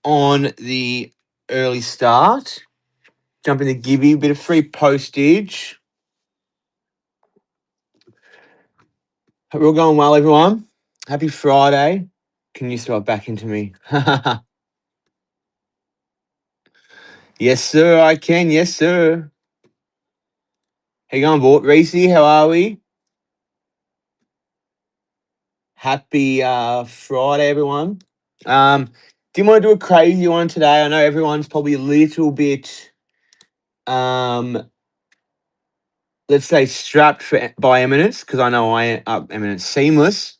on the early start. Jump in the Gibby, bit of free postage. Hope we're all going well, everyone. Happy Friday. Can you throw it back into me? Yes, sir, I can. Yes, sir. How you going, Bort? Reese, how are we? Happy Friday, everyone. Didn't want to do a crazy one today. I know everyone's probably a little bit, let's say, strapped by Eminence, because I know I am Eminence Seamless.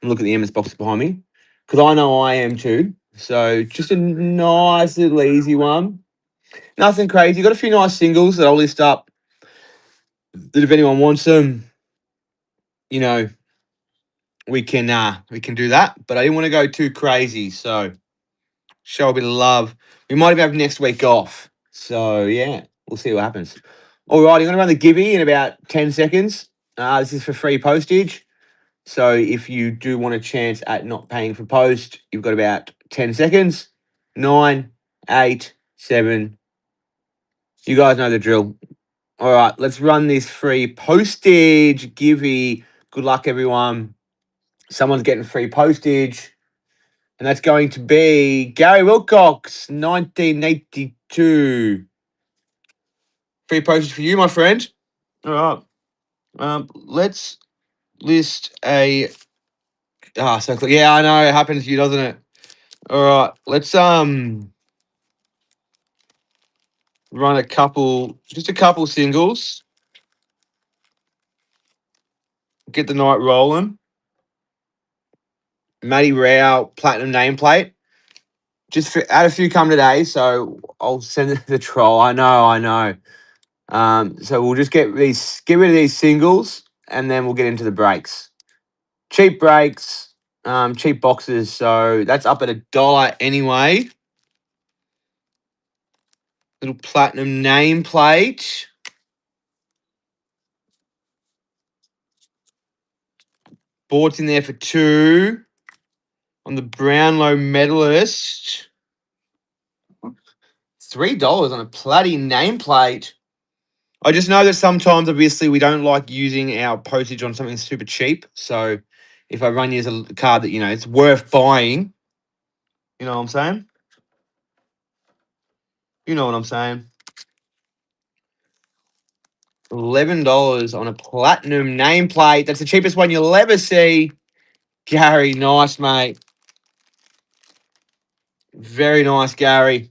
Look at the Eminence box behind me, because I know I am too. So just a nice little easy one. Nothing crazy. Got a few nice singles that I'll list up. That if anyone wants them, you know, we can do that. But I didn't want to go too crazy, so show a bit of love. We might even have next week off. So yeah, we'll see what happens. All right, I'm going to run the Gibby in about 10 seconds. This is for free postage. So if you do want a chance at not paying for post, you've got about 10 seconds. 9, 8, 7. You guys know the drill. All right, let's run this free postage. Gibby. Good luck, everyone. Someone's getting free postage. And that's going to be Gary Wilcox, 1982. Free postage for you, my friend. All right. Let's list a. Yeah, I know it happens to you, doesn't it? All right. Let's run just a couple singles. Get the night rolling. Matty Rao platinum nameplate. Had a few come today, so I'll send it to the troll. I know. So we'll just get rid of these singles, and then we'll get into the breaks. Cheap breaks, cheap boxes. So that's up at $1 anyway. Little platinum nameplate. Board's in there for 2 on the Brownlow medalist. $3 on a platy nameplate. I just know that sometimes, obviously, we don't like using our postage on something super cheap. So if I run you as a card that, it's worth buying, you know what I'm saying? You know what I'm saying. $11 on a platinum nameplate. That's the cheapest one you'll ever see. Gary, nice, mate. Very nice, Gary.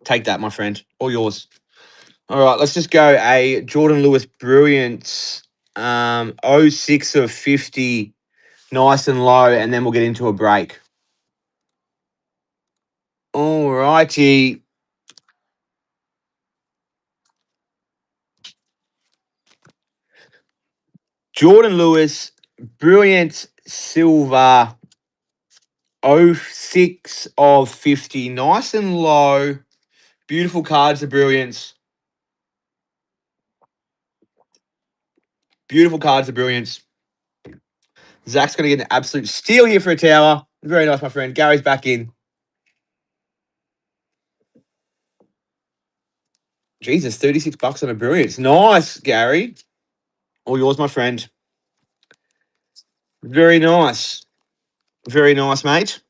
Take that, my friend. All yours. All right, let's just go a Jordan Lewis Brilliance 06 of 50, nice and low, and then we'll get into a break. All righty. Jordan Lewis Brilliance Silver 06 of 50, nice and low. Beautiful cards, the Brilliance. Beautiful cards, the Brilliance. Zach's going to get an absolute steal here for a tower. Very nice, my friend. Gary's back in. Jesus, $36 on a Brilliance. Nice, Gary. All yours, my friend. Very nice. Very nice, mate.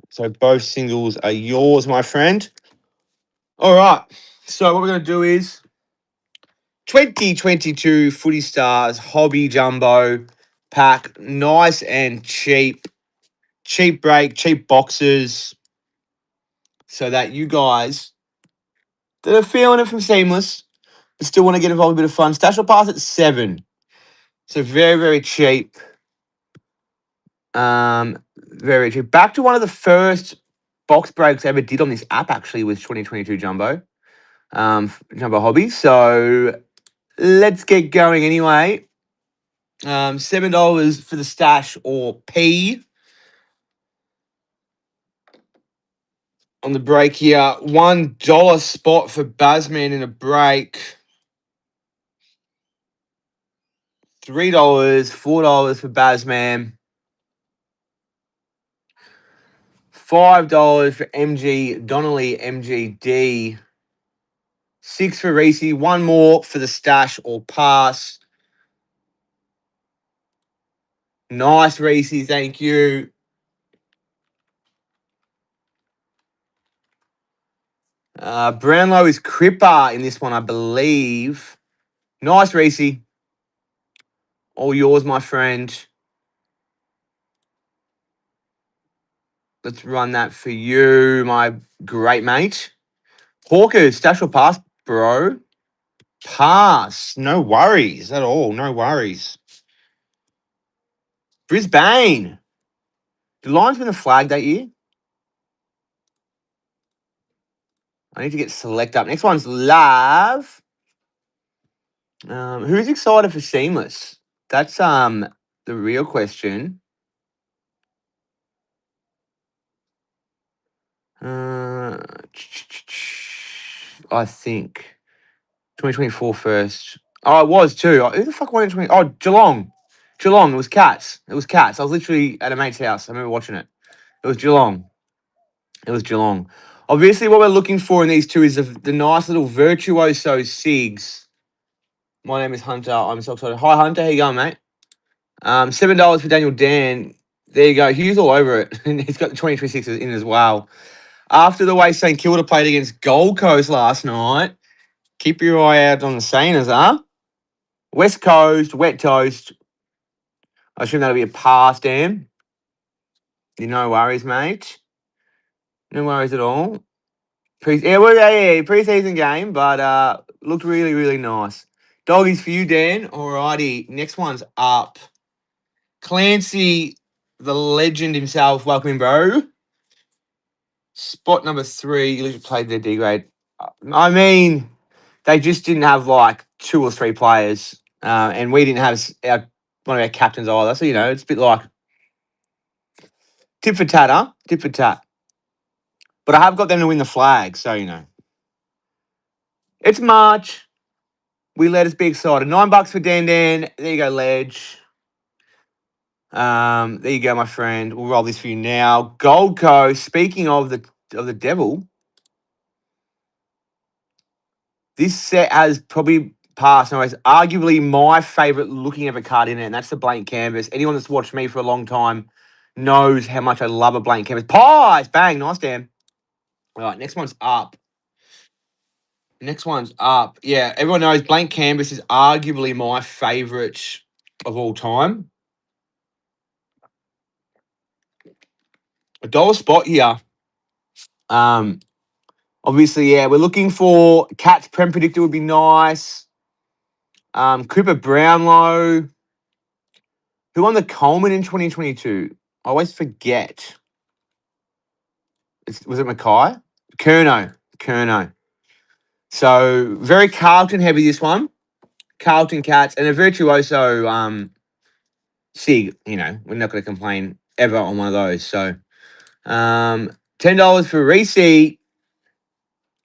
So both singles are yours, my friend. All right. So what we're going to do is 2022 Footy Stars Hobby Jumbo pack. Nice and cheap. Cheap break, cheap boxes. So that you guys that are feeling it from Seamless but still want to get involved in a bit of fun. Stash will pass at 7. So very, very cheap. Very cheap. Back to one of the first box breaks I ever did on this app, actually, was 2022 Jumbo. Jumbo Hobby. So let's get going anyway. $7 for the stash or P on the break here. $1 spot for Bazman in a break. $3, $4 for Bazman, $5 for MG Donnelly MGD, 6 for Reese, one more for the stash or pass. Nice, Reese, thank you. Brownlow is Cripper in this one, I believe. Nice, Reese. All yours, my friend. Let's run that for you, my great mate. Hawkers, stash or pass, bro? Pass. No worries at all. No worries. Brisbane. The Lions win the flag that year? I need to get select up. Next one's Lav. Who's excited for Seamless? That's the real question. I think 2024 first. Oh, it was too. Who the fuck won in 20? Oh, Geelong. Geelong. It was Cats. It was Cats. I was literally at a mate's house. I remember watching it. It was Geelong. It was Geelong. Obviously, what we're looking for in these two is the nice little virtuoso SIGs. My name is Hunter. I'm so excited. Hi, Hunter. How you going, mate? $7 for Daniel Dan. There you go. Hugh's all over it. And he's got the 2026 in as well. After the way St Kilda played against Gold Coast last night, keep your eye out on the Sainers, huh? West Coast, wet toast. I assume that'll be a pass, Dan. No worries, mate. No worries at all. Preseason game, but looked really, really nice. Doggies for you, Dan. Alrighty, next one's up. Clancy, the legend himself. Welcome in, bro. Spot number 3. You literally played their D grade. I mean, they just didn't have like 2 or 3 players, and we didn't have one of our captains either. So it's a bit like tit for tat, huh? Tit for tat. But I have got them to win the flag, so it's March. We let us be excited. $9 for Dan Dan. There you go, Ledge. There you go, my friend. We'll roll this for you now. Gold Coast. Speaking of the devil, this set has probably passed. Anyways, arguably my favorite looking ever card in it, and that's the blank canvas. Anyone that's watched me for a long time knows how much I love a blank canvas. Pies, bang, nice, Dan. All right, next one's up. Next one's up. Yeah, everyone knows blank canvas is arguably my favorite of all time. $1 spot here. Obviously, yeah, we're looking for Cats Prem Predictor would be nice. Cooper Brownlow. Who won the Coleman in 2022? I always forget. Was it Mackay? Curnow. So very Carlton heavy this one. Carlton Cats and a virtuoso Sig. We're not going to complain ever on one of those. So $10 for Reese. There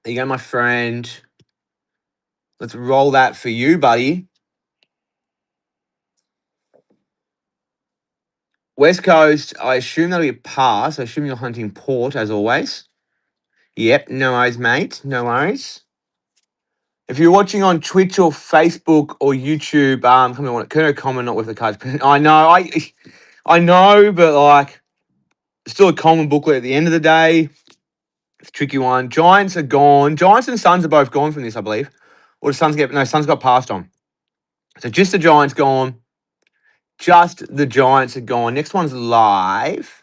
you go, my friend. Let's roll that for you, buddy. West Coast, I assume that'll be a pass. I assume you're hunting Port as always. Yep, no worries, mate. No worries. If you're watching on Twitch or Facebook or YouTube, come on, Kerno comment not with the cards. I know, but like, still a common booklet at the end of the day. It's a tricky one. Giants are gone. Giants and Suns are both gone from this, I believe. Or the Suns got passed on. So just the Giants gone. Just the Giants are gone. Next one's live.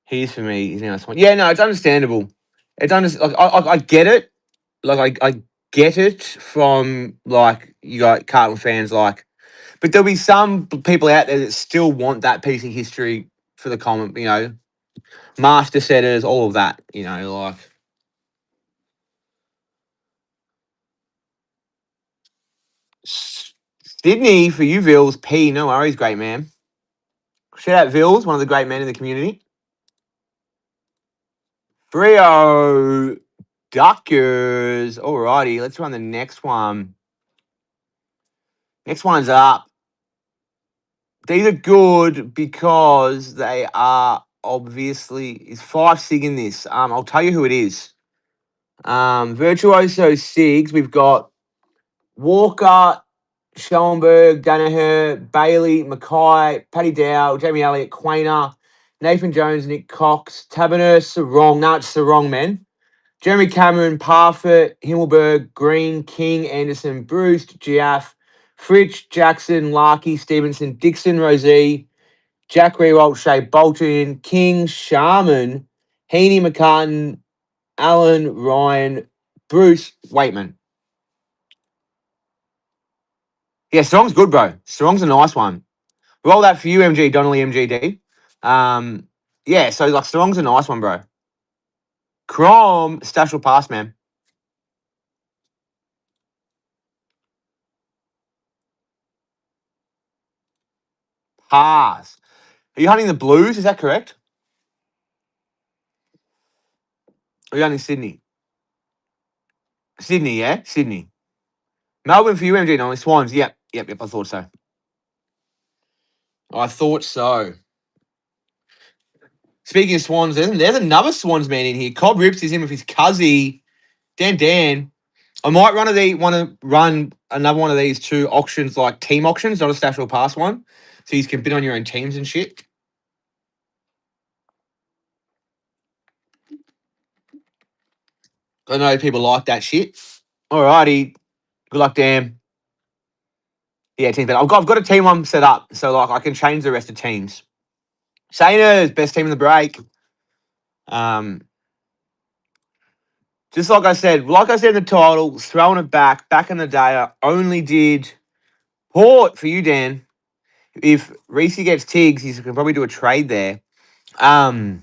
Here's for me. He's now this one. Yeah, no, it's understandable. I get it. Like I get it from like you got Carlton fans like, but there'll be some people out there that still want that piece of history for the comment. Master setters, all of that. Like. Sydney for you, Vils. P, no worries, great man. Shout out Vils, one of the great men in the community. Frio. Duckers. Alrighty, let's run the next one. Next one's up. These are good because they are obviously is 5 sig in this. I'll tell you who it is. Virtuoso Sigs. We've got Walker, Schoenberg, Danaher, Bailey, Mackay, Paddy Dow, Jamie Elliott, Quainer, Nathan Jones, Nick Cox, Taberner, Sarong. No, it's Sarong, man. Jeremy Cameron, Parfitt, Himmelberg, Green, King, Anderson, Bruce, Giaff, Fritsch, Jackson, Larkey, Stevenson, Dixon, Rosie, Jack Rewalt, Shea Bolton, King, Sharman, Heaney, McCartan, Allen, Ryan, Bruce, Waitman. Yeah, Strong's good, bro. Strong's a nice one. Roll that for you, MG, Donnelly MGD. Yeah, so like Strong's a nice one, bro. Crom, Stash will pass, man. Pass. Are you hunting the Blues? Is that correct? Or are you hunting Sydney? Sydney, yeah? Sydney. Melbourne for you, MG, Donnelly. Swans, yep. I thought so. I thought so. Speaking of Swans, there's another Swans man in here. Cobb Rips is in with his cuzzy, Dan. I might want to run another one of these two auctions, like team auctions, not a stash or pass one. So you can bid on your own teams and shit. I know people like that shit. Alrighty. Good luck, Dan. Yeah, team. But I've got a team one set up, so like I can change the rest of teams. Sainers, best team in the break. Just like I said in the title, throwing it back in the day, I only did Port for you, Dan. If Reese gets Tiggs, he can probably do a trade there. Like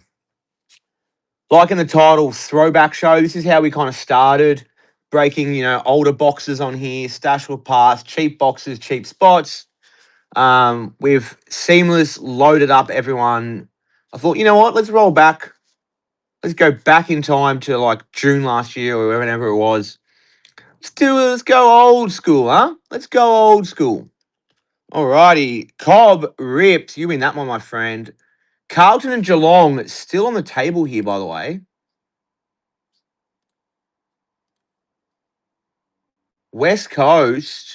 in the title, throwback show. This is how we kind of started breaking, older boxes on here. Stash will pass, cheap boxes, cheap spots. We've seamless loaded up everyone. I thought, you know what? Let's roll back. Let's go back in time to like June last year or whenever it was. Let's go old school, huh? Let's go old school. Alrighty. Cobb rips. You win that one, my friend. Carlton and Geelong still on the table here, by the way. West Coast.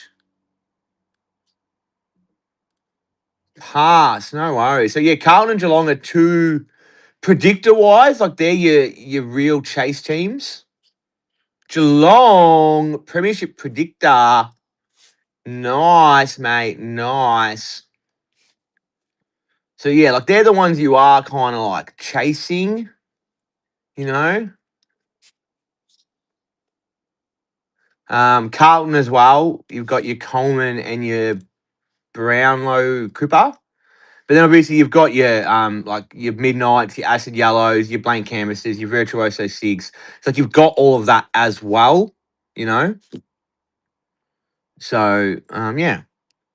Pass. No worries. So yeah, Carlton and Geelong are two predictor wise, like they're your real chase teams. Geelong Premiership predictor. Nice, mate. Nice. So yeah, like they're the ones you are kind of like chasing, you know. Carlton as well. You've got your Coleman and your Brownlow Cooper. But then obviously you've got your like your Midnights, your Acid Yellows, your Blank Canvases, your Virtuoso Sigs. It's like you've got all of that as well, you know. So yeah.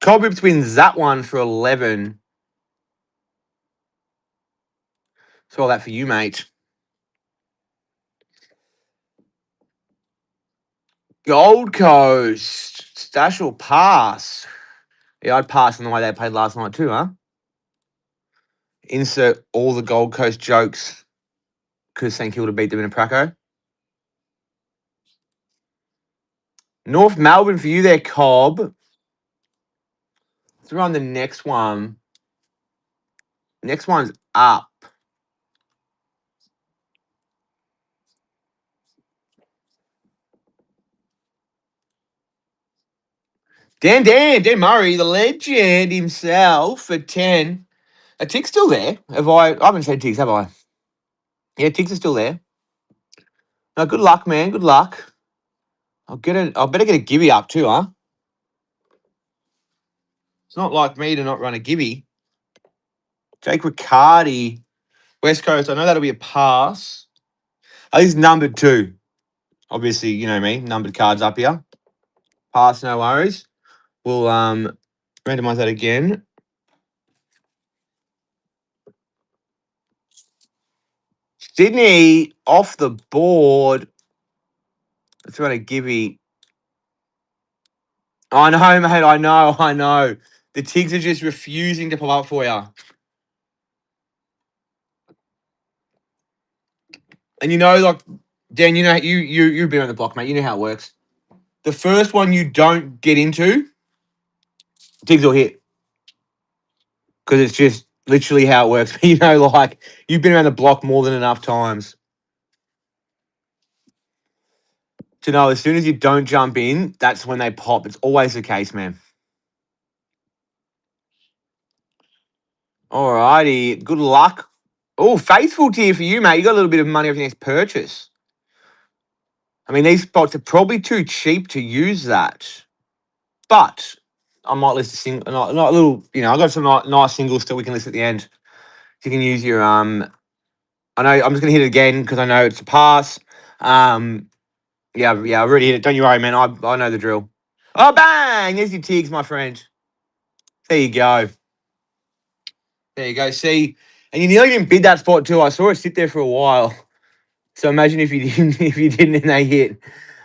Cold Rips wins that one for 11. So all that for you, mate. Gold Coast. Stash will pass. Yeah, I'd pass on the way they played last night too, huh? Insert all the Gold Coast jokes because St Kilda beat them in a praco. North Melbourne for you there, Cobb. Let's run the next one. Next one's up. Dan Murray, the legend himself for 10. A tick's still there. I haven't said ticks, have I? Yeah, ticks are still there. No, good luck, man. Good luck. I better get a gibby up too, huh? It's not like me to not run a gibby. Jake Riccardi, West Coast. I know that'll be a pass. Oh, he's numbered 2. Obviously, you know me. Numbered cards up here. Pass, no worries. We'll randomize that again. Sydney off the board. That's what a gibby. I know, mate. I know. The Tigs are just refusing to pull up for you. And like Dan, you've been on the block, mate. You know how it works. The first one you don't get into, Tigs will hit because it's just literally how it works. Like you've been around the block more than enough times to know as soon as you don't jump in, that's when they pop. It's always the case, man. Alrighty, good luck. Oh, faithful tier for you, mate. You got a little bit of money off your next purchase. I mean, these spots are probably too cheap to use that, but I might list a single, not a little. I got some nice singles still we can list at the end. You can use your I know I'm just gonna hit it again because I know it's a pass. Yeah, I've already hit it. Don't you worry, man. I know the drill. Oh, bang! There's your Tigs, my friend. There you go. There you go. See, and you nearly didn't bid that spot too. I saw it sit there for a while. So imagine if you didn't, and they hit.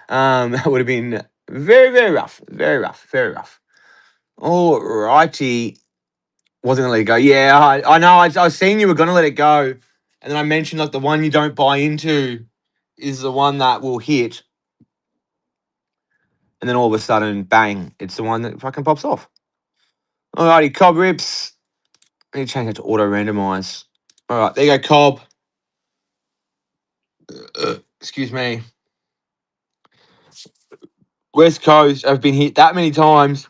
That would have been very, very rough. Very rough. Very rough. All righty. Wasn't gonna let it go. Yeah, I know. I was seeing you were gonna let it go, and then I mentioned like the one you don't buy into is the one that will hit, and then all of a sudden, bang! It's the one that fucking pops off. Alrighty, Cobb rips. I need to change that to auto randomize. All right, there you go, Cobb. Excuse me. West Coast have been hit that many times.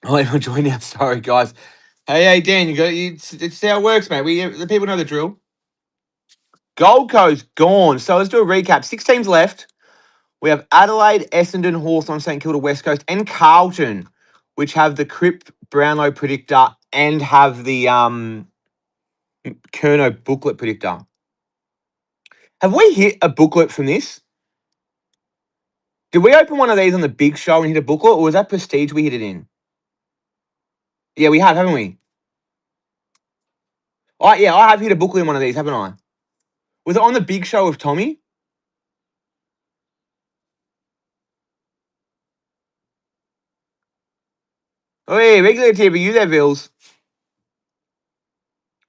I'll let everyone join now. Sorry, guys. Hey, Dan, it's how it works, mate. The people know the drill. Gold Coast gone. So let's do a recap. 6 teams left. We have Adelaide, Essendon, Hawthorn, St Kilda, West Coast, and Carlton, which have the Crip Brownlow predictor and have the Kerno booklet predictor. Have we hit a booklet from this? Did we open one of these on the big show and hit a booklet, or was that Prestige we hit it in? Yeah, we have, haven't we? Yeah, I have hit a booklet in one of these, haven't I? Was it on the big show with Tommy? Oh, yeah, regular TV, you there, Vils.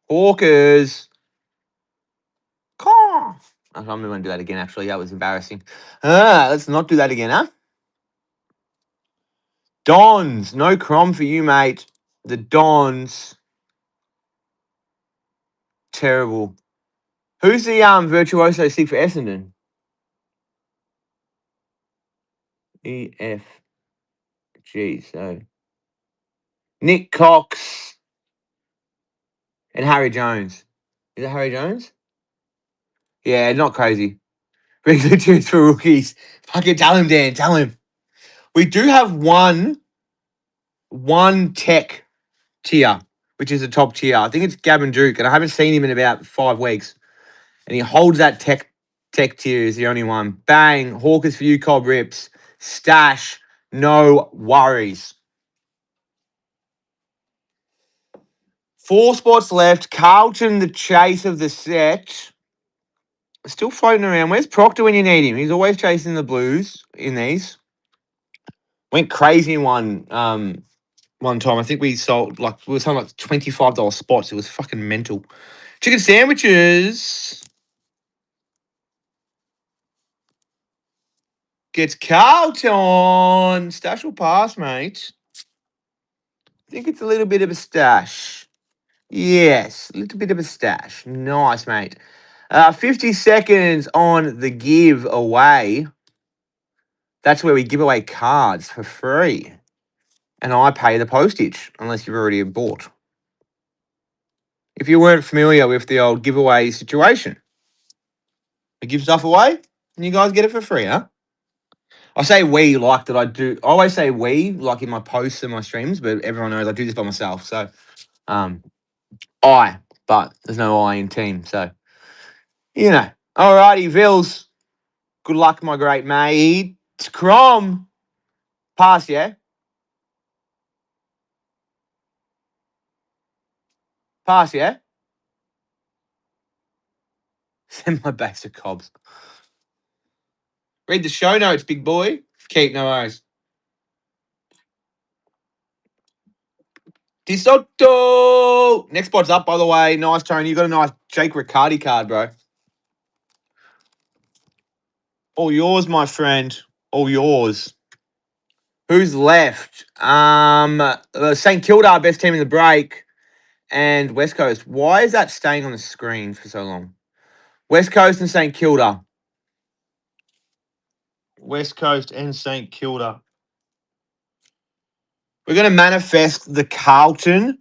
Hawkers. I'm not going to do that again, actually. That was embarrassing. Let's not do that again, huh? Dons. No Crom for you, mate. The Dons. Terrible. Who's the virtuoso stick for Essendon? EFG. So Nick Cox and Harry Jones. Is it Harry Jones? Yeah, not crazy. Regular tunes for rookies. Fucking tell him, Dan. Tell him. We do have one tech tier, which is the top tier. I think it's Gavin Duke, and I haven't seen him in about 5 weeks. And he holds that tech tier is the only one. Bang. Hawkers for you, Cobb rips. Stash. No worries. 4 spots left. Carlton, the chase of the set. Still floating around. Where's Proctor when you need him? He's always chasing the Blues in these. Went crazy in one time. I think we sold we were selling like $25 spots. It was fucking mental. Chicken sandwiches. Gets Carlton. Stash will pass, mate. I think it's a little bit of a stash. Yes, a little bit of a stash. Nice, mate. 50 seconds on the giveaway. That's where we give away cards for free. And I pay the postage, unless you've already bought. If you weren't familiar with the old giveaway situation, I give stuff away, and you guys get it for free, huh? I say we like that I do. I always say we, like in my posts and my streams, but everyone knows I do this by myself. So, but there's no I in team. So, Alrighty, Vils. Good luck, my great mate. Crom. Pass, yeah? Pass, yeah? Send my base to Cobbs. Read the show notes, big boy. Keep no worries. DeSoto. Next spot's up, by the way. Nice, Tony. You got a nice Jake Riccardi card, bro. All yours, my friend. All yours. Who's left? St Kilda, best team in the break, and West Coast. Why is that staying on the screen for so long? West Coast and St Kilda. West Coast and St Kilda. We're going to manifest the Carlton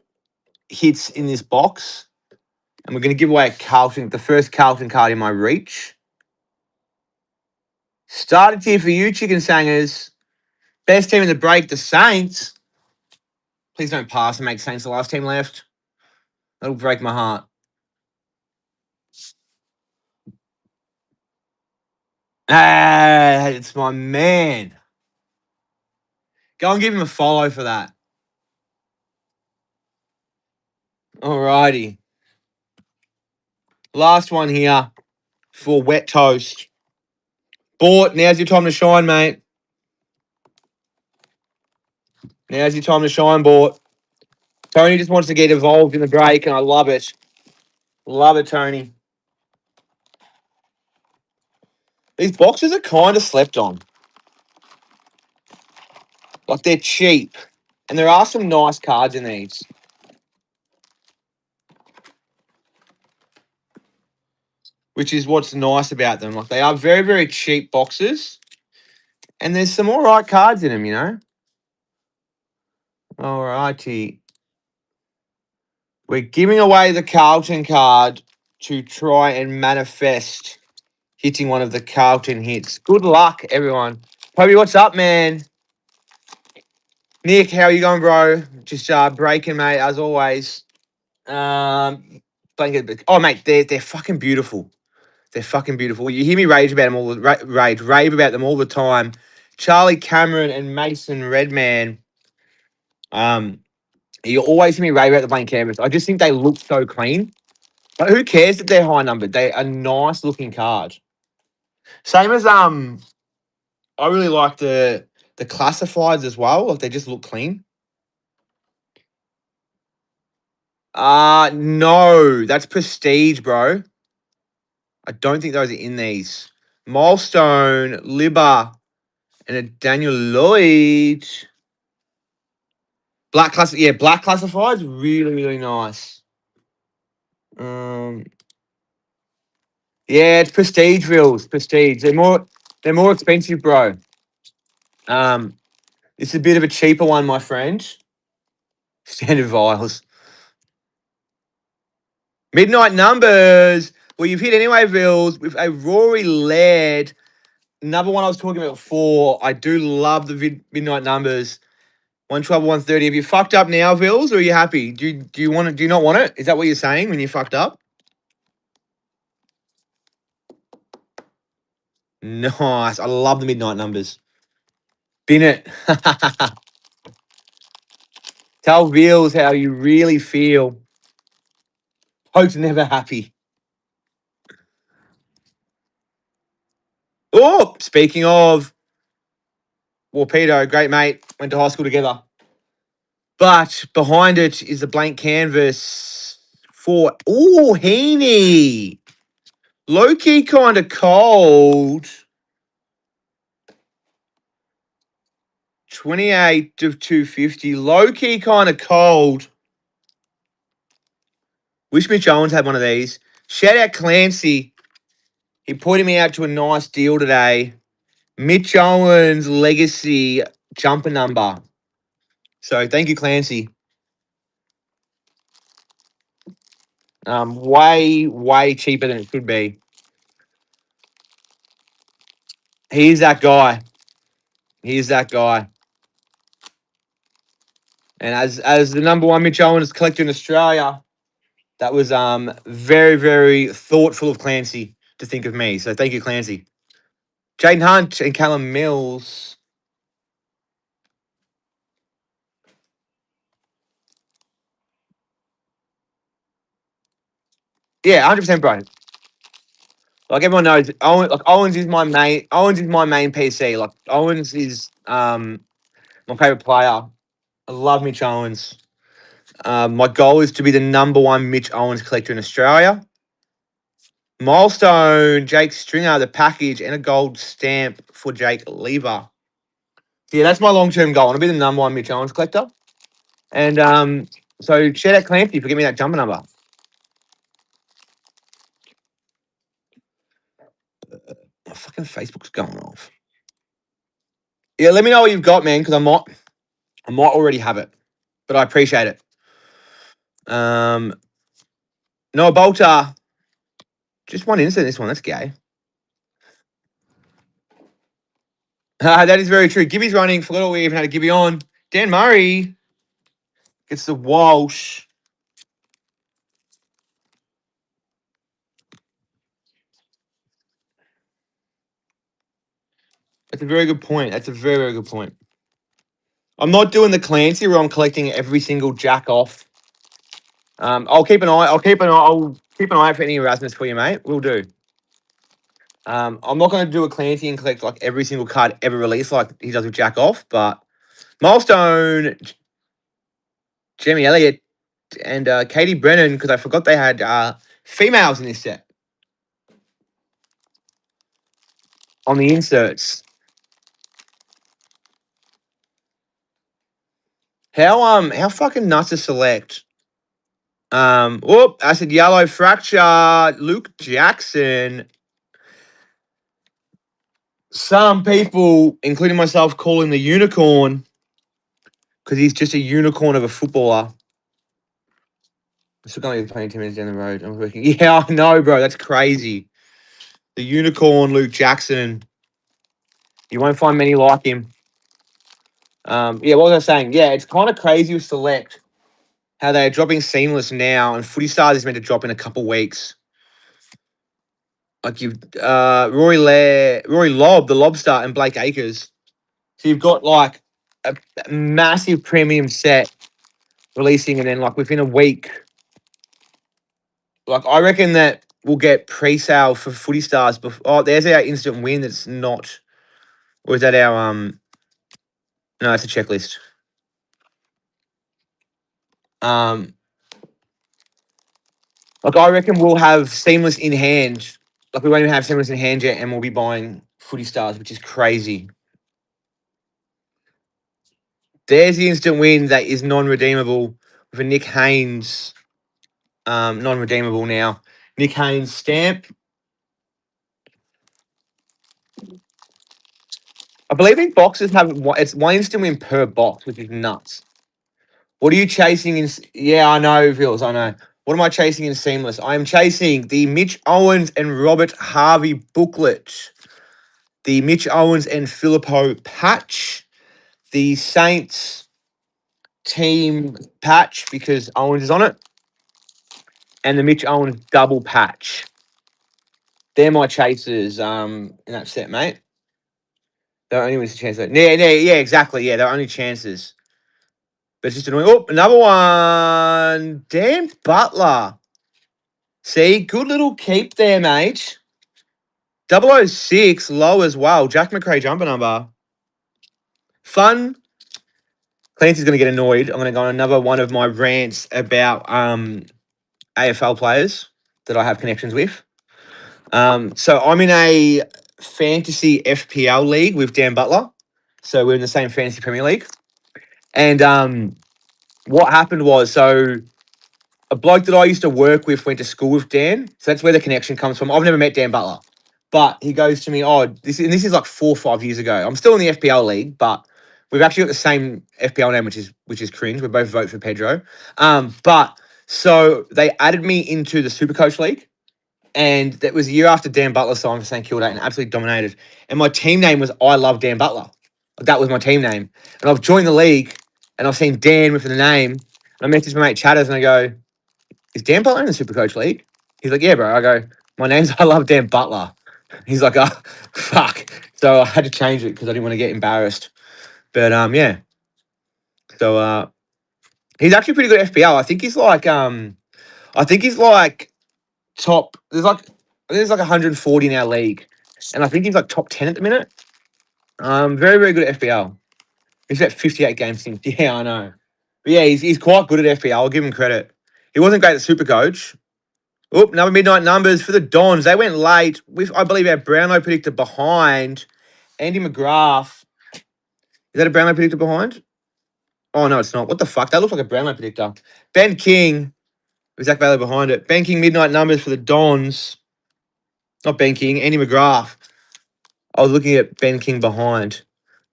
hits in this box, and we're going to give away the first Carlton card in my reach. Started here for you, Chicken Sangers. Best team in the break, the Saints. Please don't pass and make Saints the last team left. That'll break my heart. Ah, it's my man. Go and give him a follow for that. Alrighty. Last one here for Wet Toast. Bort, now's your time to shine, mate. Now's your time to shine, Bort. Tony just wants to get involved in the break, and I love it. Love it, Tony. These boxes are kind of slept on. Like, they're cheap. And there are some nice cards in these. Which is what's nice about them. Like, they are very, very cheap boxes. And there's some all right cards in them, you know? All righty. We're giving away the Carlton card to try and manifest hitting one of the Carlton hits. Good luck, everyone. Toby, what's up, man? Nick, how are you going, bro? Just breaking, mate, as always. Blanket. Oh, mate, they're fucking beautiful. They're fucking beautiful. You hear me rage about them rave about them all the time. Charlie Cameron and Mason Redman. You always hear me rave about the blank canvas. I just think they look so clean. But who cares that they're high numbered? They're a nice looking card. Same as I really like the classifieds as well. Like, they just look clean. No, that's prestige, bro. I don't think those are in these. Milestone, Libba, and a Daniel Lloyd. Black classifieds, really, really nice. Yeah, it's prestige reels. Prestige. They're more expensive, bro. It's a bit of a cheaper one, my friend. Standard vials. Midnight numbers. Well, you've hit anyway, Vils, with a Rory Laird. Another one I was talking about before. I do love the midnight numbers. 112, 130. Have you fucked up now, Vils, or are you happy? Do you want it? Do you not want it? Is that what you're saying when you fucked up? Nice. I love the midnight numbers. Bin it. Tell Vils how you really feel. Hope's never happy. Oh, speaking of, Warpedo, great mate, went to high school together. But behind it is a blank canvas for Heaney. Low-key kind of cold. 28 of 250. Low-key kind of cold. Wish Mitch Owens had one of these. Shout out Clancy. He pointed me out to a nice deal today. Mitch Owens legacy jumper number. So thank you, Clancy. Way, way cheaper than it could be. He's that guy. He's that guy. And as the number one Mitch Owens collector in Australia, that was very, very thoughtful of Clancy to think of me. So thank you, Clancy. Jaden Hunt and Callum Mills. Yeah, 100%, bro. Like everyone knows, Owens is my main. Owens is my main PC. Like Owens is my favorite player. I love Mitch Owens. My goal is to be the #1 Mitch Owens collector in Australia. Milestone, Jake Stringer, the package, and a gold stamp for Jake Lever. Yeah, that's my long-term goal. I want to be the #1 Mitch Owens collector. And so shout out Clancy for giving me that jumper number. My fucking Facebook's going off. Yeah, let me know what you've got, man, because I might already have it, but I appreciate it. Noah Bolter, just one instant. This one, that's gay. That is very true. Gibby's running. Forgot we even had a Gibby on. Dan Murray gets the Walsh. That's a very good point. That's a very, very good point. I'm not doing the Clancy where I'm collecting every single jack off. I'll keep an eye. I'll keep an eye out for any Erasmus for you, mate. We'll do. I'm not going to do a Clancy and collect like every single card ever released like he does with Jack Off, but Milestone, Jamie Elliott, and Katie Brennan, because I forgot they had females in this set on the inserts. How fucking nuts to select? I said yellow fracture, Luke Jackson. Some people, including myself, call him the unicorn because he's just a unicorn of a footballer. I'm still going to be playing 10 minutes down the road. I'm working. Yeah, I know, bro. That's crazy. The unicorn, Luke Jackson. You won't find many like him. Yeah, what was I saying? Yeah, it's kind of crazy with Select how they're dropping Seamless now, and Footy Stars is meant to drop in a couple weeks. Like you've Rory Lobb, the Lobster, and Blake Acres. So you've got like a massive premium set releasing, and then like within a week, like I reckon that we'll get pre-sale for Footy Stars. Oh, there's our instant win. That's not, or is that our No, it's a checklist. Like I reckon we'll have Seamless in hand. Like we won't even have Seamless in hand yet, and we'll be buying Footy Stars, which is crazy. There's the instant win that is non-redeemable with a Nick Haynes. Non-redeemable now. Nick Haynes stamp. I believe these boxes have it's one instant win per box, which is nuts. What are you chasing in? Yeah, I know, Vils. I know. What am I chasing in Seamless? I am chasing the Mitch Owens and Robert Harvey booklet, the Mitch Owens and Filippo patch, the Saints team patch because Owens is on it, and the Mitch Owens double patch. They're my chasers in that set, mate. They're only ones to chance that. Yeah, exactly. Yeah, they're only chances. But it's just annoying. Oh, another one. Dan Butler. See, good little keep there, mate. 006, low as well. Jack McRae jumper number. Fun. Clancy's going to get annoyed. I'm going to go on another one of my rants about AFL players that I have connections with. So I'm in a fantasy FPL league with Dan Butler. So we're in the same fantasy Premier League. And what happened was, so a bloke that I used to work with went to school with Dan. So that's where the connection comes from. I've never met Dan Butler. But he goes to me, this is like 4 or 5 years ago. I'm still in the FPL league, but we've actually got the same FPL name, which is cringe. We both vote for Pedro. But so they added me into the Supercoach League. And that was a year after Dan Butler signed for St Kilda and absolutely dominated. And my team name was I Love Dan Butler. That was my team name. And I've joined the league and I've seen Dan with the name. And I message my mate Chatters and I go, is Dan Butler in the Supercoach League? He's like, yeah, bro. I go, my name's I Love Dan Butler. He's like, oh, fuck. So I had to change it because I didn't want to get embarrassed. But yeah. So he's actually pretty good at FPL. I think he's like top. There's like think there's like 140 in our league, and I think he's like top 10 at the minute. Very, very good at FBL. He's at 58 games in. Yeah, I know. But yeah, he's quite good at FBL. I'll give him credit. He wasn't great at Supercoach. Oop, another midnight numbers for the Dons. They went late with, I believe, our Brownlow predictor behind. Andy McGrath. Is that a Brownlow predictor behind? Oh, no, it's not. What the fuck? That looks like a Brownlow predictor. Ben King. With Zach Bailey behind it. Ben King midnight numbers for the Dons. Not Ben King, Andy McGrath. I was looking at Ben King behind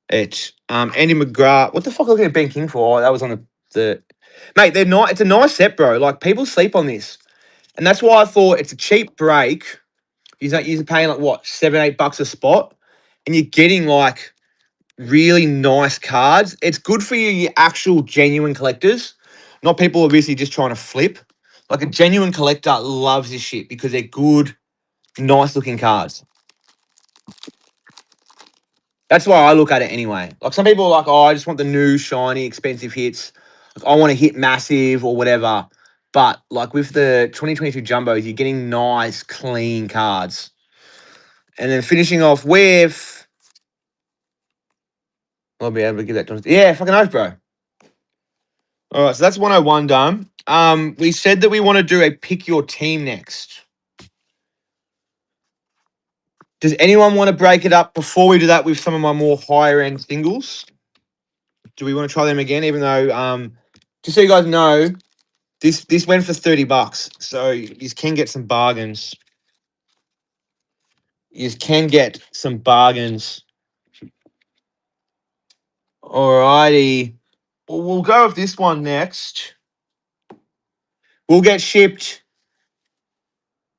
it. Andy McGrath. What the fuck am I looking at Ben King for? Oh, that was on the mate, they're not. It's a nice set, bro. Like, people sleep on this. And that's why I thought it's a cheap break. You're paying like what, $7-8 a spot, and you're getting like really nice cards. It's good for your actual genuine collectors, not people obviously just trying to flip. Like a genuine collector loves this shit because they're good, nice looking cards. That's why I look at it anyway. Like some people are like, oh, I just want the new, shiny, expensive hits. Like, I want to hit massive or whatever. But like with the 2022 jumbos, you're getting nice, clean cards. And then finishing off with, I'll be able to give that to. Yeah, fucking oath, bro. All right, so that's 101 done. We said that we want to do a pick your team next. Does anyone want to break it up before we do that with some of my more higher end singles? Do we want to try them again? Even though, just so you guys know, this went for $30, so you can get some bargains. You can get some bargains. Alrighty, we'll go with this one next. We'll get shipped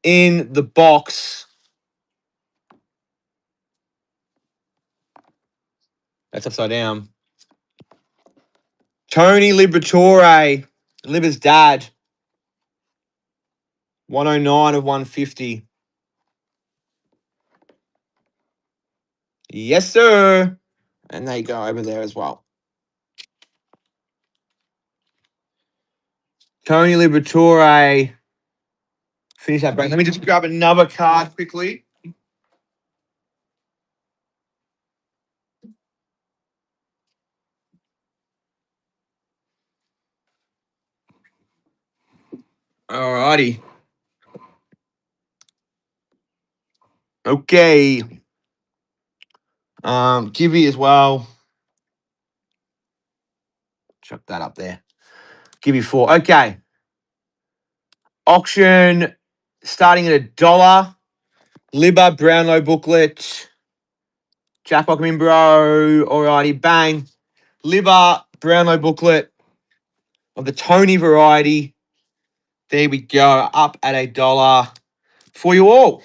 in the box. That's upside down. Tony Liberatore, Libba's dad. 109 of 150. Yes, sir. And they go over there as well. Tony Liberatore. Finish that break. Let me just grab another card quickly. Alrighty. Okay. Gibby as well. Chuck that up there. Gibby 4. Okay. Auction starting at $1. Libba Brownlow booklet. Jack Bockerman, bro. Alrighty, bang. Libba Brownlow booklet of the Tony variety. There we go. Up at $1 for you all.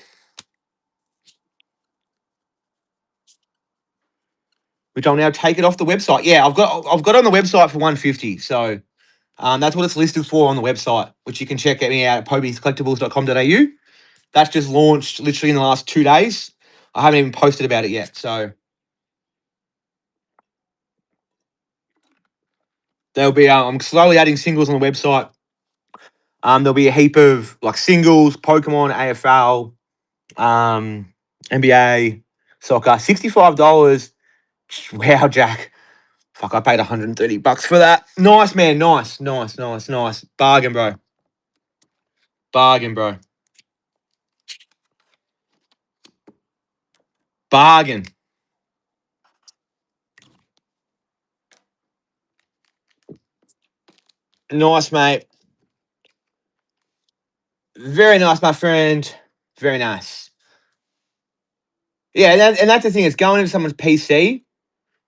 Which I'll now take it off the website. Yeah, I've got it on the website for $150. So that's what it's listed for on the website, which you can check me out at pobiescollectibles.com.au. That's just launched literally in the last 2 days. I haven't even posted about it yet. So there'll be I'm slowly adding singles on the website. There'll be a heap of like singles, Pokemon, AFL, NBA, soccer. $65. Wow, Jack. Fuck, I paid $130 for that. Nice, man. Nice. Bargain, bro. Bargain. Nice, mate. Very nice, my friend. Very nice. Yeah, and that's the thing. It's going into someone's PC,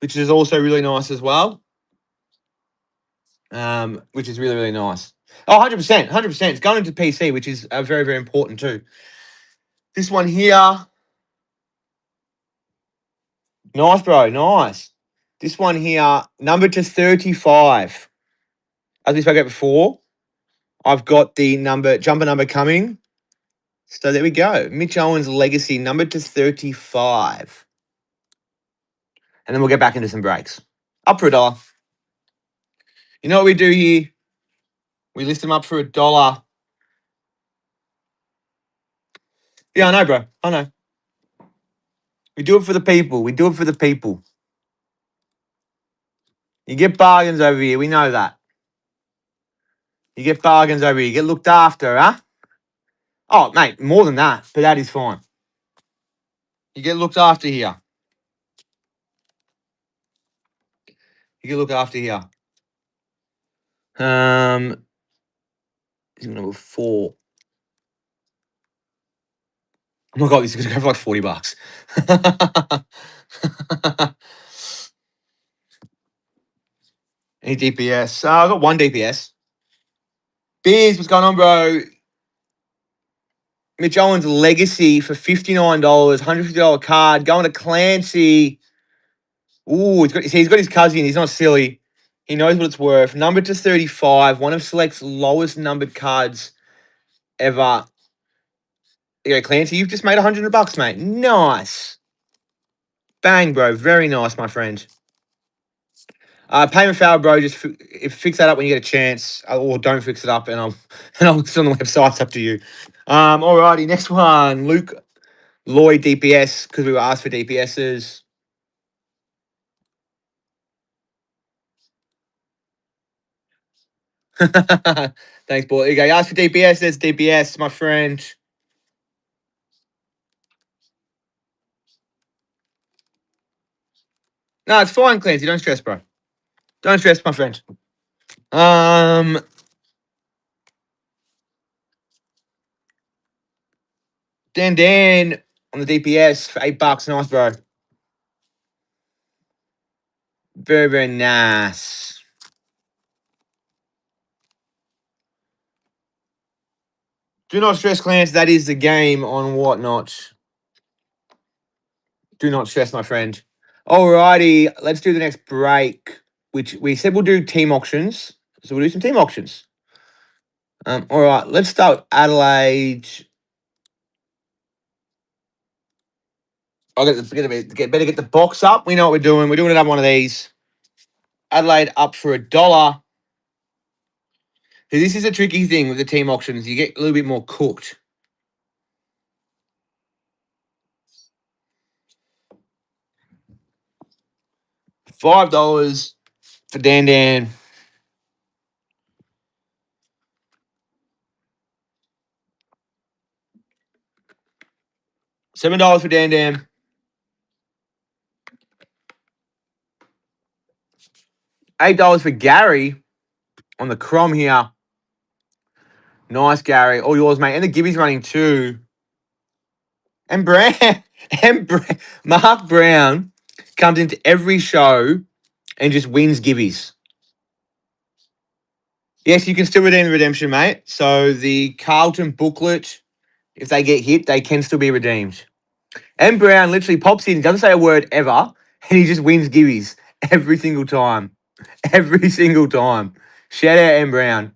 which is also really nice as well. Which is really, really nice. Oh, 100%. 100%. It's going into PC, which is very, very important too. This one here. Nice, bro. Nice. This one here, number to 35. As we spoke about before, I've got the jumper number coming. So there we go. Mitch Owens legacy, number to 35. And then we'll get back into some breaks. Up for $1. You know what we do here? We list them up for $1. Yeah, I know, bro. I know. We do it for the people. We do it for the people. You get bargains over here. We know that. You get bargains over here. You get looked after, huh? Oh, mate, more than that, but that is fine. You get looked after here. You get looked after here. Number 4. Oh my god, this is gonna go for like $40. Any DPS? I got 1 DPS. Beers, what's going on, bro? Mitch Owens Legacy for $59, $150 card. Going to Clancy. Ooh, he's got his cousin. He's not silly. He knows what it's worth. Numbered to 35. One of Select's lowest numbered cards ever. Yeah, Clancy, you've just made $100, mate. Nice. Bang, bro. Very nice, my friend. Payment failed, bro. Just fix that up when you get a chance, or don't fix it up, and I'll it's on the website. It's up to you. Alrighty, next one, Luke Lloyd DPS, because we were asked for DPSs. Thanks, boy. You asked for DPS. There's DPS, my friend. No, it's fine, Clancy. Don't stress, bro. Don't stress, my friend. Dan on the DPS for $8. Nice, bro. Very, very nice. Do not stress, Clancy. That is the game on whatnot. Do not stress, my friend. Alrighty, let's do the next break, which we said we'll do team auctions. So we'll do some team auctions. All right, let's start with Adelaide. I'll better get the box up. We know what we're doing. We're doing another one of these. Adelaide up for $1. This is a tricky thing with the team auctions. You get a little bit more cooked. $5 for Dan. $7 for Dan. $8 for Gary on the Crom here. Nice, Gary. All yours, mate. And the Gibby's running too. And Brown, Mark Brown comes into every show and just wins gibbies. Yes, you can still redeem the redemption, mate. So the Carlton booklet, if they get hit, they can still be redeemed. M. Brown literally pops in, doesn't say a word ever, and he just wins gibbies every single time. Every single time. Shout out M. Brown,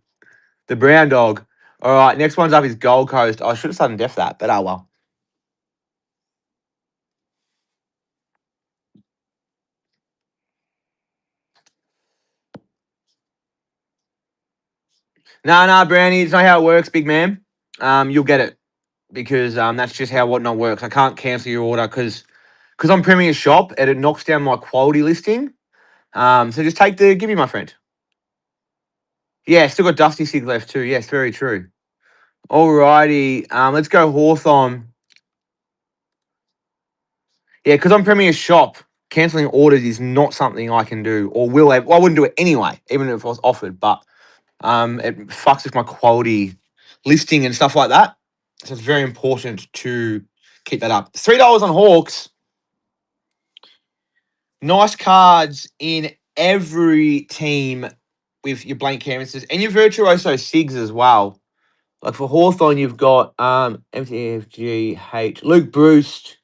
the brown dog. All right, next one's up is Gold Coast. I should have sudden deaf that, but oh well. Nah, Brownie, it's not how it works, big man. You'll get it because that's just how whatnot works. I can't cancel your order because I'm Premier Shop and it knocks down my quality listing. So just give me my friend. Yeah, still got Dusty Sig left too. Yes, very true. Alrighty, let's go Hawthorn. Yeah, because I'm Premier Shop, cancelling orders is not something I can do or will. Well, I wouldn't do it anyway, even if I was offered. But it fucks with my quality listing and stuff like that. So it's very important to keep that up. $3 on Hawks. Nice cards in every team with your blank canvases and your Virtuoso Sigs as well. Like for Hawthorn, you've got MTFGH, Luke Bruce,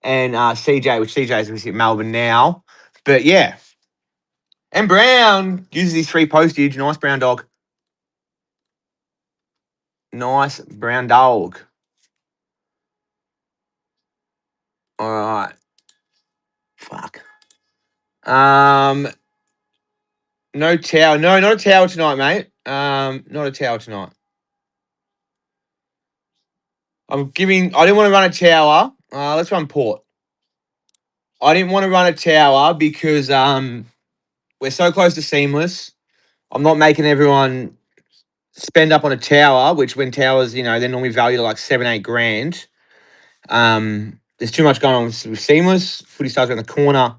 and CJ, which CJ is obviously at Melbourne now. But yeah. And Brown uses his free postage. Nice brown dog. Nice brown dog. All right. Fuck. No towel. No, not a towel tonight, mate. Not a towel tonight. I didn't want to run a tower. Let's run Port. I didn't want to run a tower because we're so close to seamless. I'm not making everyone spend up on a tower, which when towers, they're normally valued at like 7-8 grand. There's too much going on with seamless. Footy stars around the corner.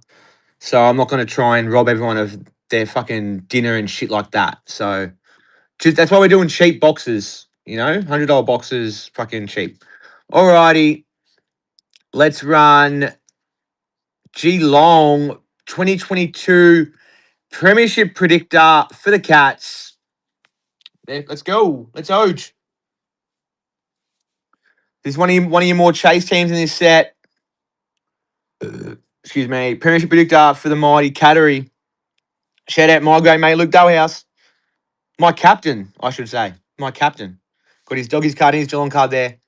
So I'm not going to try and rob everyone of their fucking dinner and shit like that. So that's why we're doing cheap boxes, $100 boxes, fucking cheap. Alrighty, let's run Geelong 2022 Premiership Predictor for the Cats. There, let's go. Let's Oj. This is one of your more chase teams in this set. Excuse me. Premiership Predictor for the mighty Cattery. Shout out my great mate Luke Dowhouse. My captain, I should say. My captain. Got his doggies card in his Geelong card there.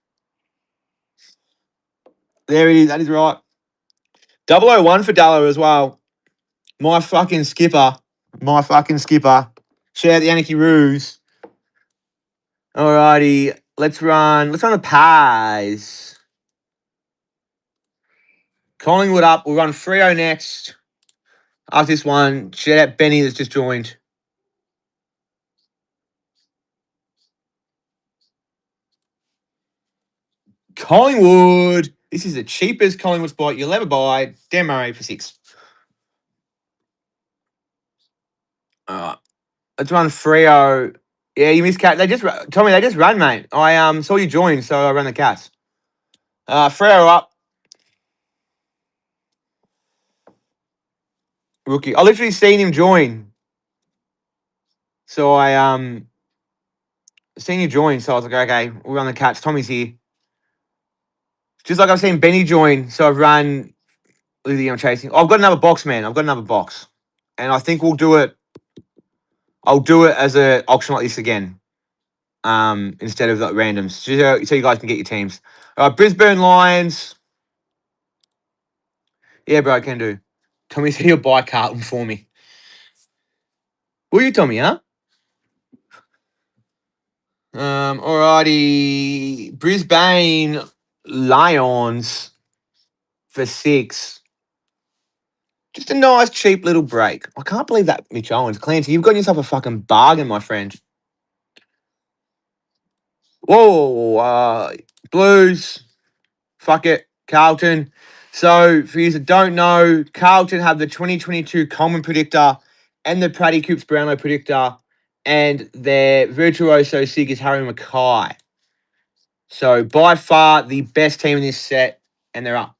There it is. That is right. 001 for Dallo as well. My fucking skipper. My fucking skipper. Shout out the Anarchy Roos. Alrighty. Let's run the Pies. Collingwood up. We'll run Freo next. After this one, shout out Benny that's just joined. Collingwood. This is the cheapest Collingwood spot you'll ever buy. Dan Murray for 6. Let's run Freo. Yeah, you missed Cat. Tommy, they just run, mate. I saw you join, so I ran the Cats. Freo up. Rookie. I literally seen him join. So I seen you join, so I was like, okay, we'll run the Cats. Tommy's here. Just like I've seen Benny join, so I've run Lizzie, I'm chasing. I've got another box, man. I've got another box. And I think we'll do it. I'll do it as an auction like this again. Instead of like randoms. So you guys can get your teams. Brisbane Lions. Yeah, bro, I can do. Tommy said he'll buy Carlton for me. Will you, Tommy, huh? Alrighty. Brisbane Lions for 6. Just a nice, cheap little break. I can't believe that, Mitch Owens. Clancy, you've got yourself a fucking bargain, my friend. Whoa, Blues. Fuck it. Carlton. So, for you that don't know, Carlton have the 2022 Coleman Predictor and the Paddy Coops Brownlow Predictor, and their virtuoso sig is Harry Mackay. So, by far the best team in this set, and they're up.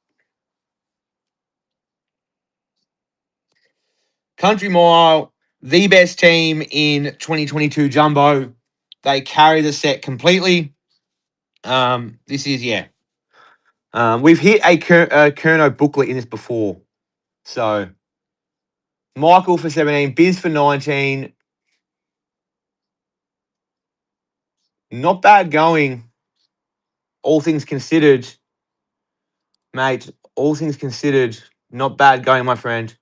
Country Mile, the best team in 2022 Jumbo. They carry the set completely. This is, yeah. We've hit a Kerno booklet in this before. So, Michael for 17, Biz for 19. Not bad going, all things considered. Mate, all things considered, not bad going, my friend.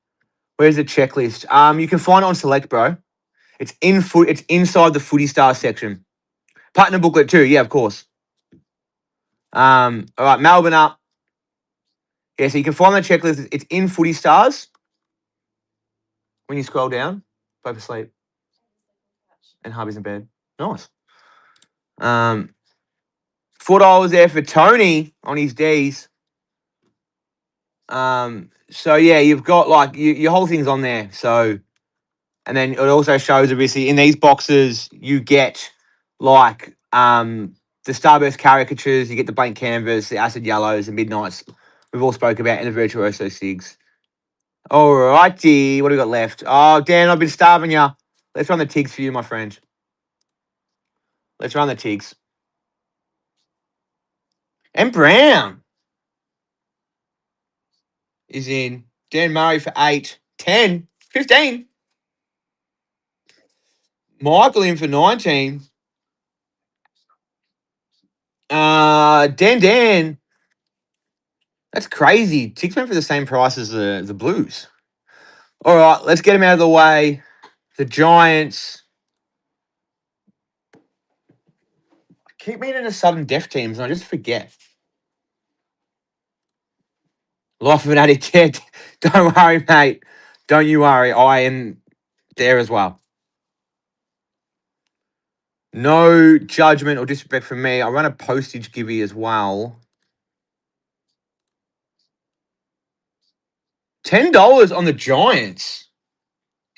Where's the checklist? You can find it on Select, bro. It's it's inside the Footy Star section. Partner booklet too, yeah, of course. All right, Melbourne up. Yeah, so you can find the checklist. It's in Footy Stars. When you scroll down, both asleep. And hubby's in bed. Nice. $4 there for Tony on his D's. So yeah, you've got like your whole thing's on there. So, and then it also shows obviously in these boxes you get like the Starburst caricatures, you get the blank canvas, the acid yellows, the midnights. We've all spoke about, and the virtuoso sigs. Alrighty, what do we got left? Oh, Dan, I've been starving you. Let's run the Tigs for you, my friend. Let's run the Tigs. And Brown is in. Dan Murray for 8, 10, 15. Michael in for 19. Dan. That's crazy. Tigs went for the same price as the Blues. All right, let's get him out of the way. The Giants. keep meaning to sudden death teams, and I just forget. Life of an addict. Yeah, don't worry, mate. Don't you worry. I am there as well. No judgment or disrespect from me. I run a postage givey as well. $10 on the Giants.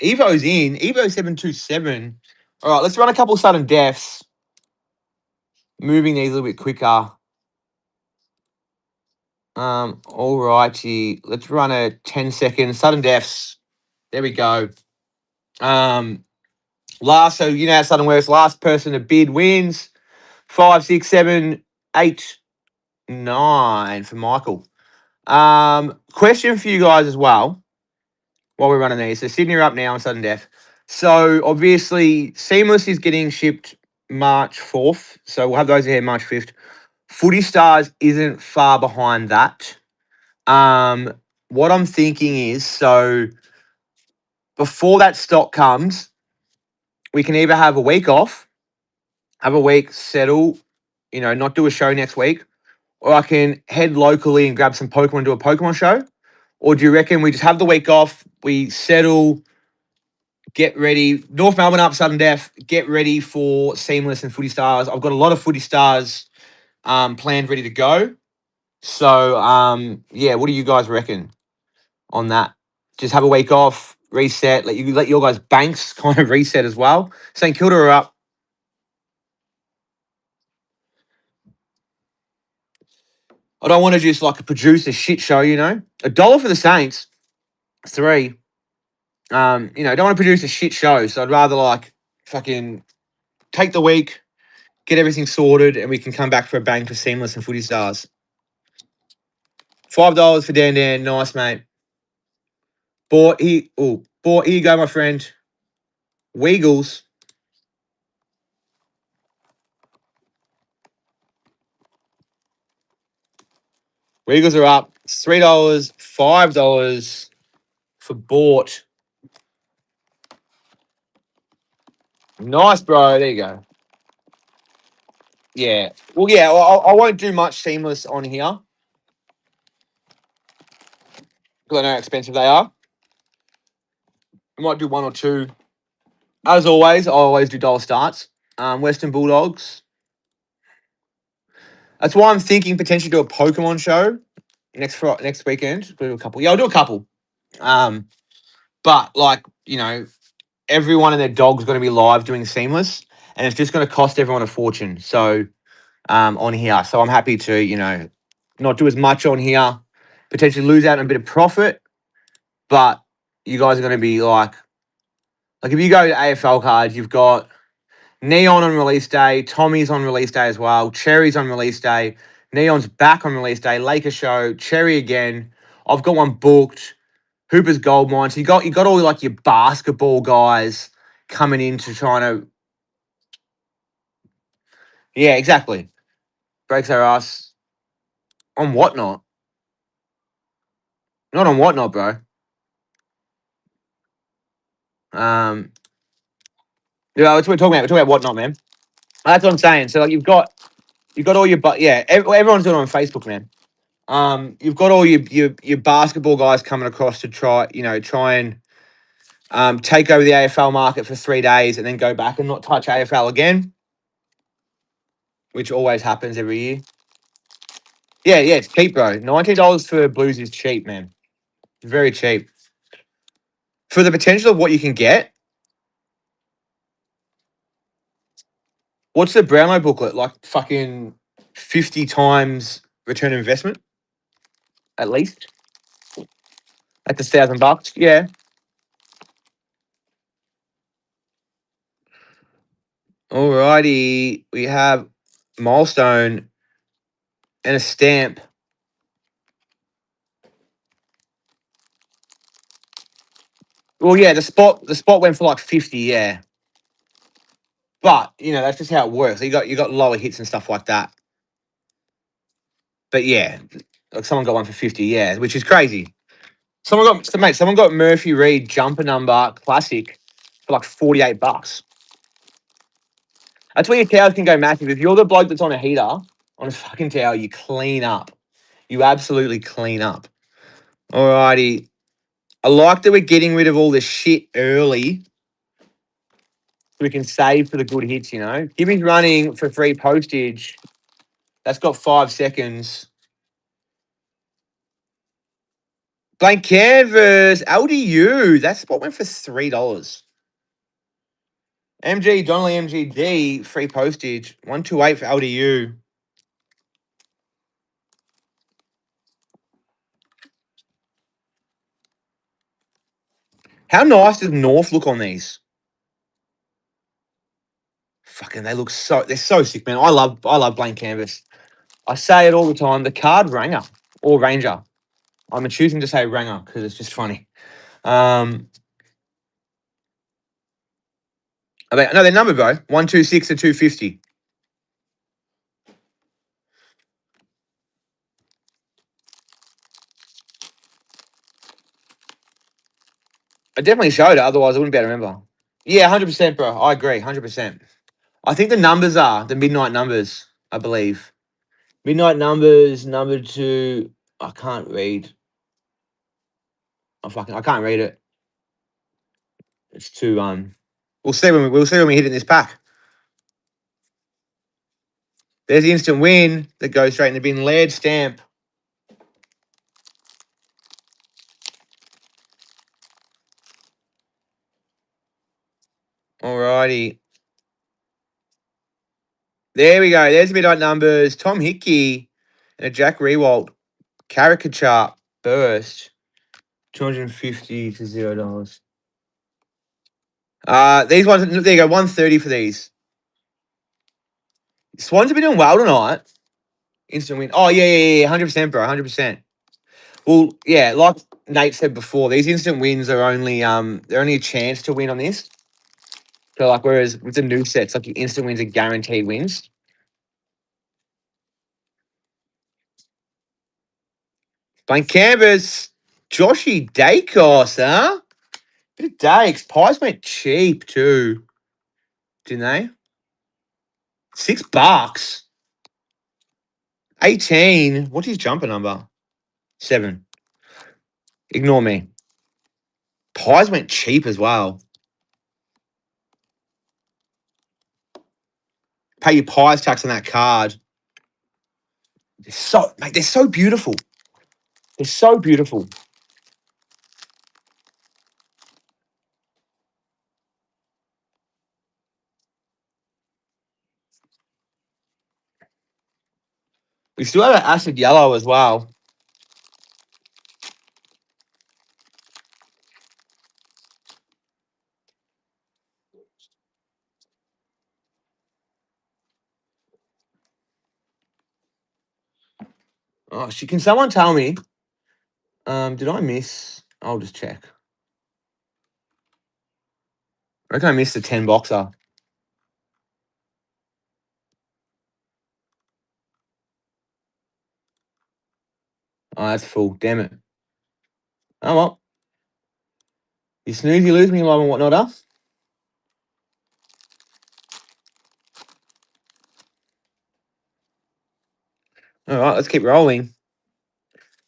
Evo's in. Evo 727. All right, let's run a couple sudden deaths. Moving these a little bit quicker. All righty. Let's run a 10-second sudden deaths. There we go. So you know how sudden works. Last person to bid wins. 5, 6, 7, 8, 9 for Michael. Question for you guys as well while we're running these. So Sydney are up now on sudden death. So obviously Seamless is getting shipped March 4th. So we'll have those ahead March 5th. Footy Stars isn't far behind that. What I'm thinking is, so before that stock comes, we can either have a week off, have a week, settle, not do a show next week, or I can head locally and grab some Pokemon and do a Pokemon show. Or do you reckon we just have the week off, we settle, get ready, North Melbourne up, sudden death, get ready for Seamless and Footy Stars. I've got a lot of Footy Stars planned, ready to go. So, yeah, what do you guys reckon on that? Just have a week off, reset, let your guys' banks kind of reset as well. St Kilda are up. I don't want to just like produce a shit show, $1 for the Saints, 3. Don't want to produce a shit show, so I'd rather like fucking take the week, get everything sorted, and we can come back for a bang for Seamless and Footy Stars. $5 for Dan Dan, nice mate. Here you go, my friend. Weagles. Weagles are up. It's $3, $5 for Bort. Nice, bro. There you go. Yeah. Well, yeah, I won't do much Seamless on here because I know how expensive they are. I might do one or two. As always, I always do dollar starts. Western Bulldogs. That's why I'm thinking potentially do a Pokemon show next weekend. Do a couple. Yeah, I'll do a couple. But like, everyone and their dog's going to be live doing Seamless, and it's just going to cost everyone a fortune. So, on here, so I'm happy to not do as much on here, potentially lose out on a bit of profit, but you guys are going to be like if you go to AFL cards, you've got Neon on release day, Tommy's on release day as well, Cherry's on release day, Neon's back on release day, Laker show, Cherry again. I've got one booked. Hooper's Gold Mine. So you got all like your basketball guys coming in to trying to. Yeah, exactly. Breaks our ass on Whatnot. Not on Whatnot, bro. Yeah, that's what we're talking about. We're talking about Whatnot, man. That's what I'm saying. So like you've got all your everyone's doing it on Facebook, man. You've got all your basketball guys coming across to try and take over the AFL market for 3 days and then go back and not touch AFL again, which always happens every year. Yeah, it's cheap, bro. $19 for Blues is cheap, man. Very cheap. For the potential of what you can get, what's the Brownlow booklet? Like fucking 50 times return on investment? At least? That's $1,000. Yeah. Alrighty. We have milestone and a stamp. Well, yeah, the spot went for like 50, yeah. But that's just how it works. You got lower hits and stuff like that. But yeah, like someone got one for 50, yeah, which is crazy. Someone got Murphy Reed jumper number classic for like $48. That's where your towels can go massive. If you're the bloke that's on a heater, on a fucking towel, you clean up. You absolutely clean up. Alrighty. I like that we're getting rid of all the shit early so we can save for the good hits, you know? Gibby's running for free postage. That's got 5 seconds. Blank canvas, LDU. That spot went for $3. MG, Donnelly MGD, free postage. 128 for LDU. How nice does North look on these? Fucking, they're so sick, man. I love blank canvas. I say it all the time. The card Ranger or Ranger. I'm choosing to say Ranger because it's just funny. No, they're numbered, bro. 126 to 250. I definitely showed it. Otherwise, I wouldn't be able to remember. Yeah, 100%, bro. I agree. 100%. I think the numbers are the midnight numbers, I believe. Midnight numbers, number 2. I can't read. I can't read it. It's too we'll see when we hit it in this pack. There's the instant win that goes straight in the bin. Laird stamp. Alrighty. There we go. There's the midnight numbers. Tom Hickey and a Jack Rewalt caricature burst. 250 to $0. These ones, there you go, 130 for these. Swans have been doing well tonight. Instant win. Oh, yeah, 100%, bro, 100%. Well, yeah, like Nate said before, these instant wins are they're only a chance to win on this. So, like, whereas with the new sets, like, your instant wins are guaranteed wins. Blank canvas, Joshy Dacos, huh? Bit of Dakes. Pies went cheap, too. Didn't they? $6. 18. What's his jumper number? 7. Ignore me. Pies went cheap as well. Pay your pies tax on that card. They're so beautiful. They're so beautiful. We still have an acid yellow as well. Oh, can someone tell me? Did I miss? I'll just check. I reckon I missed the 10 boxer. Oh, that's full. Damn it. Oh well. You snooze, you lose me, love and whatnot, huh? All right, let's keep rolling.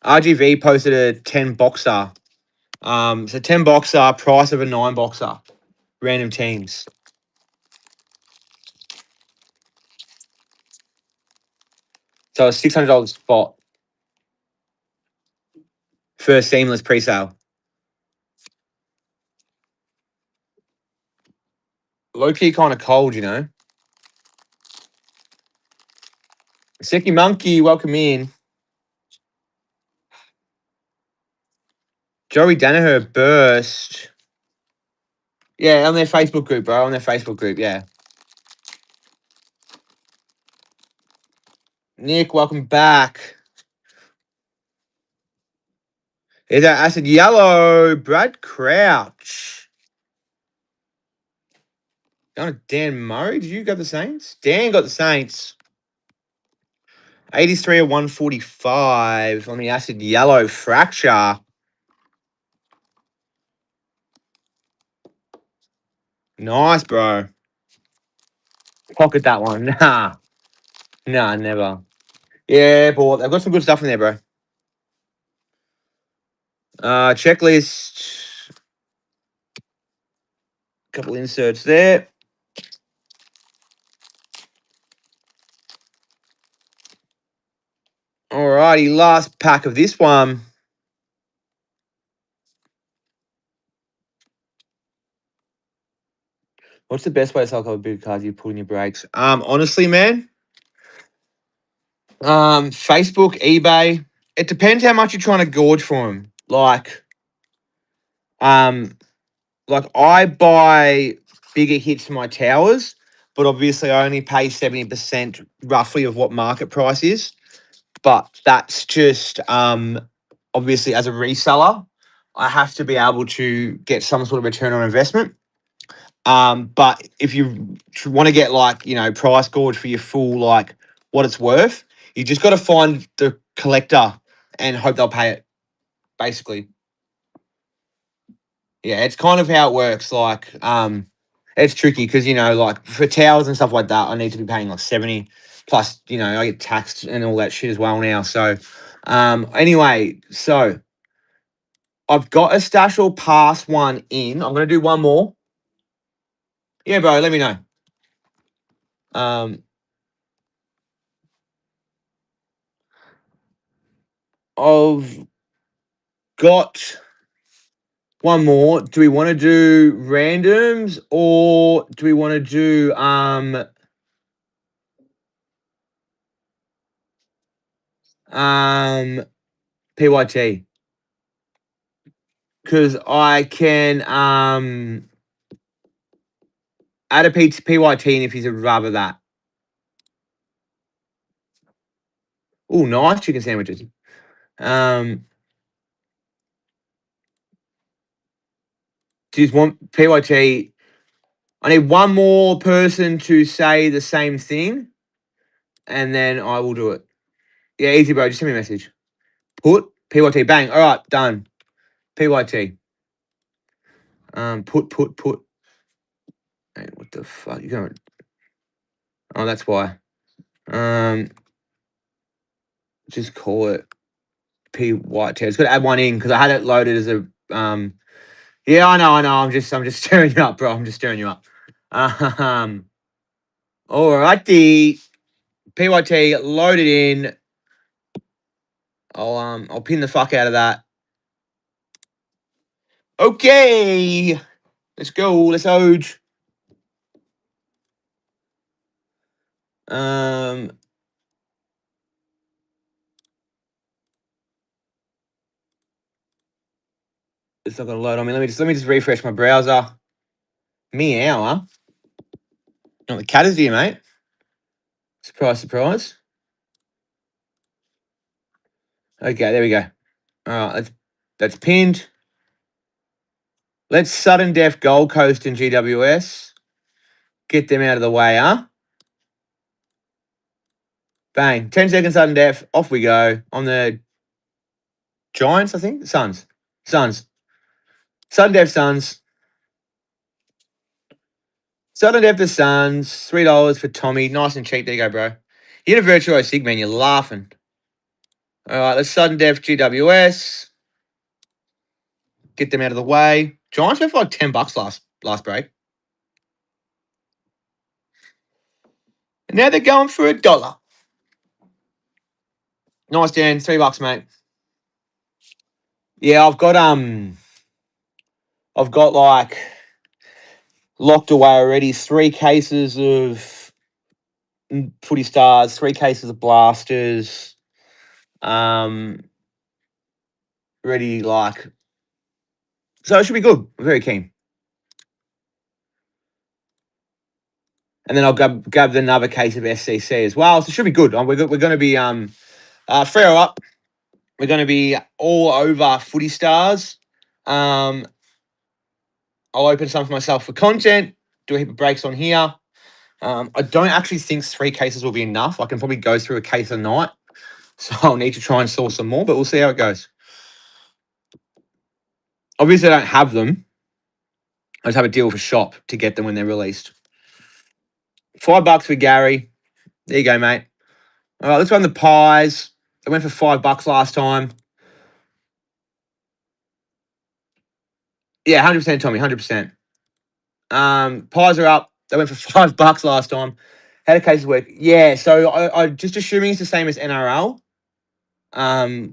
RGV posted a 10 boxer. So 10 boxer, price of a 9 boxer. Random teams. So a $600 spot for seamless pre-sale. Low key kind of cold, you know. Seki Monkey, welcome in. Joey Danaher burst. Yeah, on their Facebook group, bro. On their Facebook group, yeah. Nick, welcome back. Here's our acid yellow. Brad Crouch. Going to Dan Murray. Did you got the Saints? Dan got the Saints. 83 of 145 on the acid yellow fracture. Nice, bro. Pocket that one. Nah, never. Yeah, but they've got some good stuff in there, bro. Checklist. Couple inserts there. Alrighty, last pack of this one. What's the best way to sell a big cards you put in your brakes? Honestly, man. Facebook, eBay. It depends how much you're trying to gorge for them. Um, like I buy bigger hits for my towers, but obviously I only pay 70% roughly of what market price is. But that's just obviously as a reseller, I have to be able to get some sort of return on investment. But if you want to get like, price gorge for your full, like what it's worth, you just got to find the collector and hope they'll pay it, basically. Yeah, it's kind of how it works. Like, it's tricky because, like for towers and stuff like that, I need to be paying like 70 plus, I get taxed and all that shit as well now. So, anyway, so I've got a stash or pass one in. I'm going to do one more. Yeah, bro, let me know. Um, I've got one more. Do we want to do randoms or do we want to do PYT? Because I can add a PYT in if you'd rather that. Oh, nice chicken sandwiches. Do you just want PYT? I need one more person to say the same thing, and then I will do it. Yeah, easy, bro. Just send me a message. Put PYT. Bang. All right, done. PYT. Put. Hey, what the fuck? You going? Oh, that's why. Just call it PYT. It's got to add one in because I had it loaded as a Yeah, I know. I'm just stirring you up, bro. I'm just stirring you up. All right, the PYT loaded in. I'll pin the fuck out of that. Okay, let's go. Let's oge. It's not gonna load on me. Let me just refresh my browser. Meow, huh? Not the cat is here, mate. Surprise, surprise. Okay, there we go. All right, that's pinned. Let's sudden death Gold Coast and GWS. Get them out of the way, huh? Bang. 10 seconds sudden death. Off we go. On the Giants, I think. Suns. Sudden death Suns. Sudden death the Suns. $3 for Tommy. Nice and cheap. There you go, bro. You hit a virtual sig, man. You're laughing. All right, let's sudden death GWS. Get them out of the way. Giants went for like $10 last break. And now they're going for $1. Nice, Dan. $3, mate. Yeah, I've got like locked away already 3 cases of Footy Stars, 3 cases of Blasters. Ready, like, so it should be good. I'm very keen. And then I'll grab another case of SCC as well. So it should be good. We're going to be Freo up. We're going to be all over Footy Stars. I'll open some for myself for content. Do a heap of breaks on here. I don't actually think 3 cases will be enough. I can probably go through a case a night. So I'll need to try and source some more, but we'll see how it goes. Obviously, I don't have them. I just have a deal for shop to get them when they're released. $5 for Gary. There you go, mate. All right, let's run the pies. They went for $5 last time. Yeah, 100%, Tommy, 100%. Pies are up. They went for $5 last time. Had a case of work. Yeah, so I just assuming it's the same as NRL,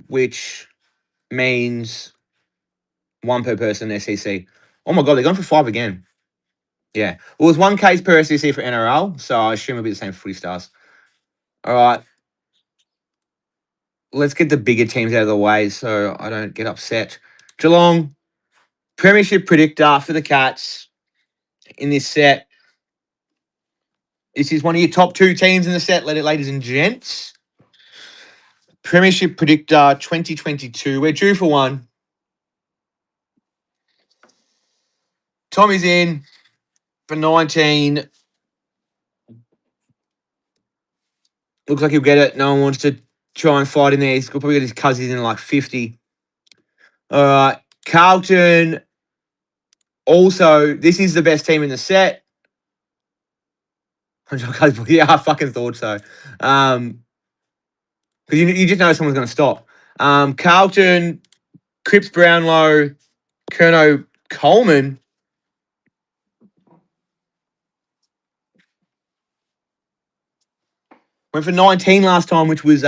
which means one per person SEC. Oh my god, they're going for 5 again. Yeah. Well, it was one case per SEC for NRL, so I assume it'll be the same for Footy Stars. All right. Let's get the bigger teams out of the way so I don't get upset. Geelong, Premiership predictor for the Cats in this set. This is one of your top 2 teams in the set, ladies and gents. Premiership predictor 2022. We're due for one. Tommy's in for 19. Looks like he'll get it. No one wants to try and fight in there. He's probably got his cousins in like 50. All right. Carlton. Also, this is the best team in the set. Yeah, I fucking thought so. Because you just know someone's going to stop. Carlton, Cripps Brownlow, Kerno Coleman. Went for 19 last time, which was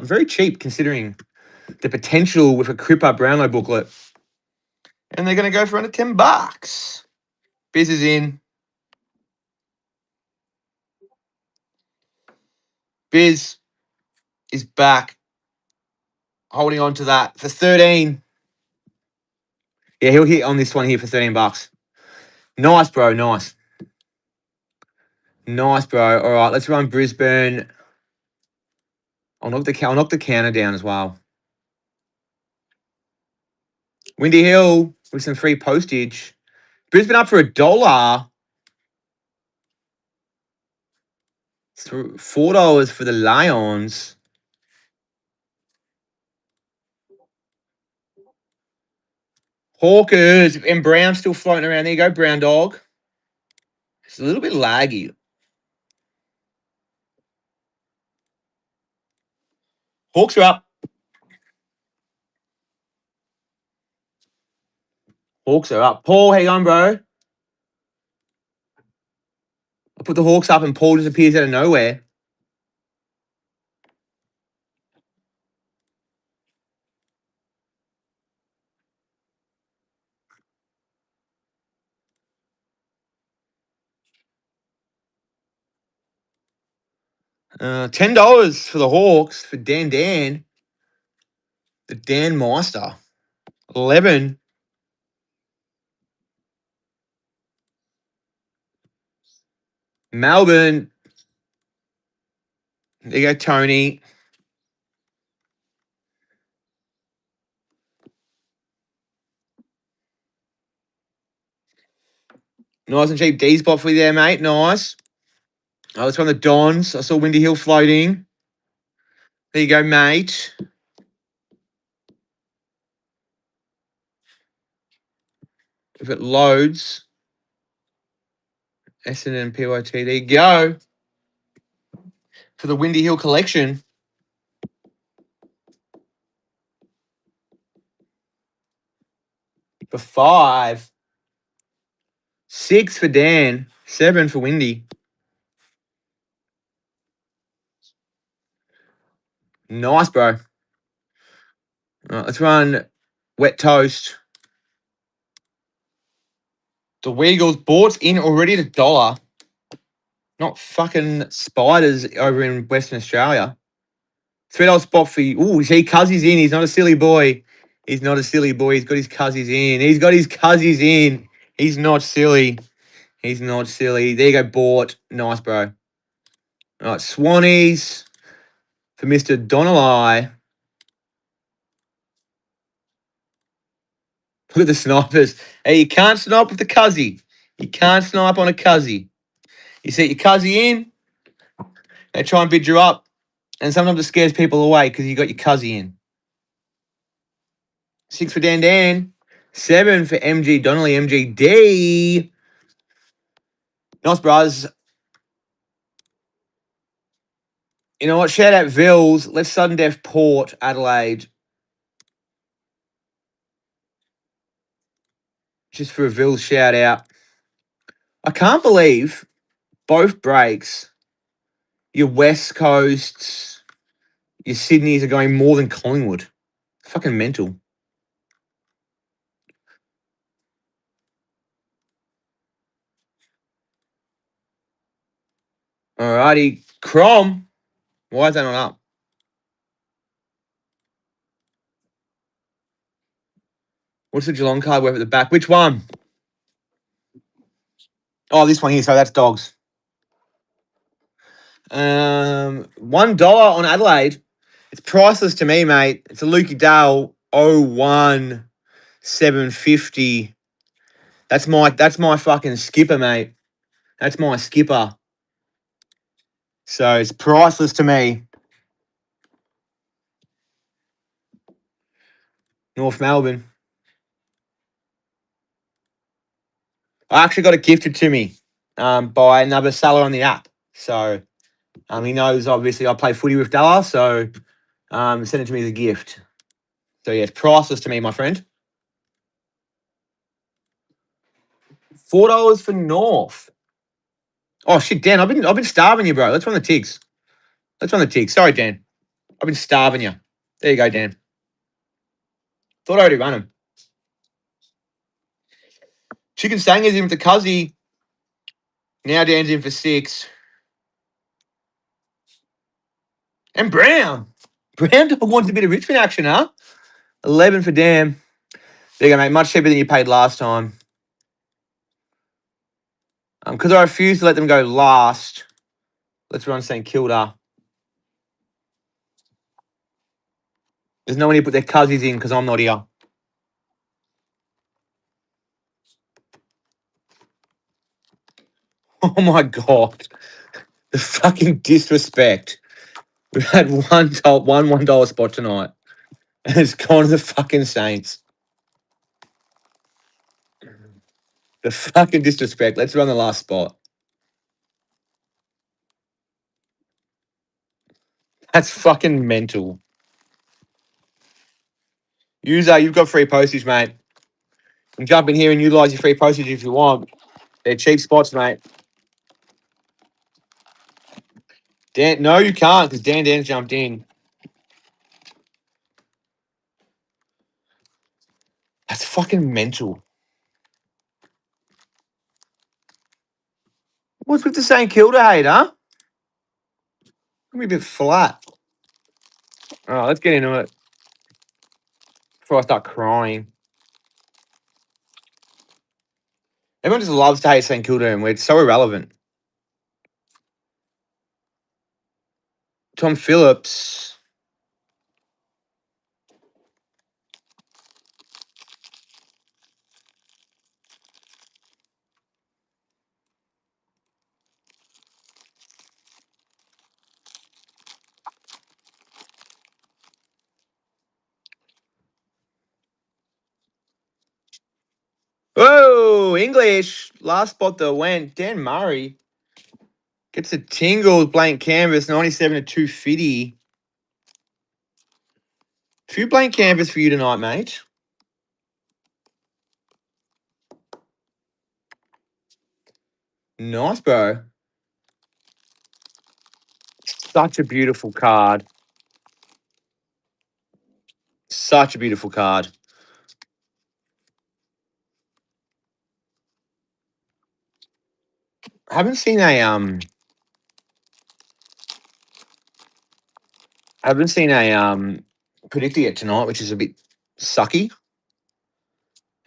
very cheap considering the potential with a Cripper Brownlow booklet. And they're going to go for under $10. Biz is in. Biz is back. Holding on to that for 13. Yeah, he'll hit on this one here for $13. Nice, bro. Nice. Nice, bro. All right, let's run Brisbane. I'll knock the counter down as well. Windy Hill with some free postage. Brisbane up for $1. $4 for the Lions. Hawkers and Brown still floating around. There you go, Brown Dog. It's a little bit laggy. Hawks are up. Hawks are up. Paul, how you going, bro? I put the Hawks up and Paul just appears out of nowhere. $10 for the Hawks for Dan. The Dan Meister. 11. Melbourne. There you go, Tony. Nice and cheap D spot for you there, mate. Nice. Oh, let's run the Dons. I saw Windy Hill floating. There you go, mate. If it loads. Essendon PYT. There you go. For the Windy Hill collection. For 5. 6 for Dan. 7 for Windy. Nice, bro. All right, let's run Wet Toast. The Weagles bought in already at $1. Not fucking spiders over in Western Australia. $3 spot for you. Ooh, see, Cuzzy's in. He's not a silly boy. He's not a silly boy. He's got his Cuzzies in. He's got his Cuzzies in. He's not silly. He's not silly. There you go, bought. Nice, bro. All right, Swannies for Mr. Donnelly. Look at the snipers. Hey, you can't snipe with the Cuzzy. You can't snipe on a Cuzzy. You set your Cuzzy in, they try and bid you up, and sometimes it scares people away because you got your Cuzzy in. 6 for Dan. 7 for MG Donnelly, MGD. Nice, bros. You know what? Shout out Vils. Let's sudden death Port Adelaide. Just for a Vils shout out. I can't believe both breaks, your West Coasts, your Sydneys are going more than Collingwood. Fucking mental. Alrighty. Crom. Why is that not up? What's the Geelong card worth at the back? Which one? Oh, this one here. So that's dogs. $1 on Adelaide. It's priceless to me, mate. It's a Lukey Dale 01 750. That's my fucking skipper, mate. That's my skipper. So it's priceless to me. North Melbourne. I actually got it gifted to me by another seller on the app. So he knows obviously I play footy with Della, so sent it to me as a gift. So yeah, it's priceless to me, my friend. $4 for North. Oh shit, Dan, I've been starving you, bro. Let's run the Tigs. Sorry, Dan. I've been starving you. There you go, Dan. Thought I already run him. Chicken Sanger's in for Cuzzy. Now Dan's in for 6. And Brown. Brown dog wants a bit of Richmond action, huh? 11 for Dan. There you go, mate. Much cheaper than you paid last time. Because I refuse to let them go last. Let's run St Kilda. There's no one here to put their Cuzzies in because I'm not here. Oh my god. The fucking disrespect. We've had one $1 spot tonight. And it's gone to the fucking Saints. The fucking disrespect. Let's run the last spot. That's fucking mental. User, you've got free postage, mate. You can jump in here and utilize your free postage if you want. They're cheap spots, mate. Dan, no, you can't because Dan jumped in. That's fucking mental. What's with the St Kilda hate, huh? Let me a bit flat. All right, let's get into it before I start crying. Everyone just loves to hate St Kilda and we're so irrelevant. Tom Phillips. Whoa, English. Last spot that went. Dan Murray gets a tingle blank canvas, 97 to 250. Few blank canvas for you tonight, mate. Nice, bro. Such a beautiful card. Such a beautiful card. I haven't seen a predictor yet tonight, which is a bit sucky.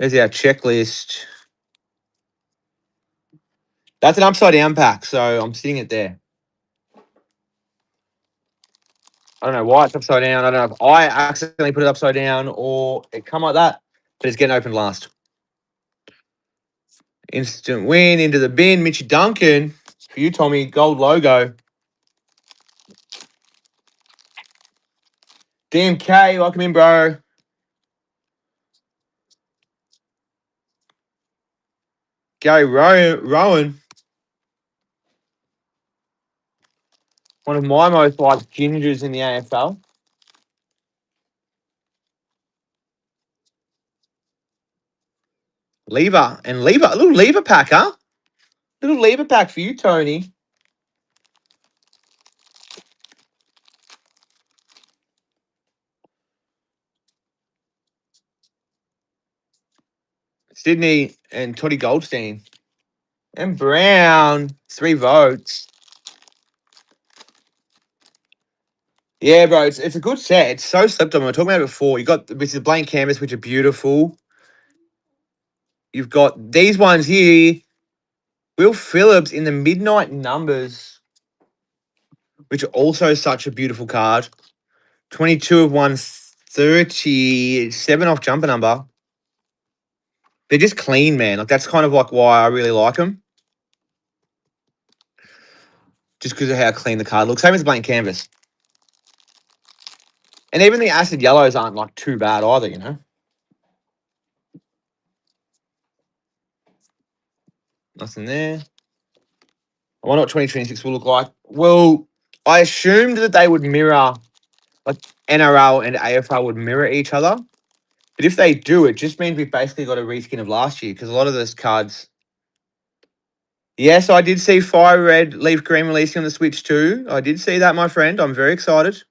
There's our checklist. That's an upside down pack, so I'm sitting it there. I don't know why it's upside down. I don't know if I accidentally put it upside down or it come like that, but it's getting opened last. Instant win into the bin. Mitchy Duncan for you, Tommy. Gold logo. DMK, welcome in, bro. Gary Rowan. One of my most liked gingers in the AFL. Lever and lever, a little lever pack, huh? Little lever pack for you, Tony. Sydney and Toddy Goldstein. And Brown, 3 votes. Yeah, bro, it's a good set. It's so slept on. We were talking about it before. You got this is blank canvas, which are beautiful. You've got these ones here. Will Phillips in the midnight numbers, which are also such a beautiful card. 22 of 130, 7 off jumper number. They're just clean, man. Like that's kind of like why I really like them. Just because of how clean the card looks. Same as blank canvas. And even the acid yellows aren't like too bad either, you know? Nothing there. I wonder what 2026 will look like. Well, I assumed that they would mirror, like NRL and AFL would mirror each other. But if they do, it just means we've basically got a reskin of last year because a lot of those cards. Yes, I did see Fire Red, Leaf Green releasing on the Switch too. I did see that, my friend. I'm very excited.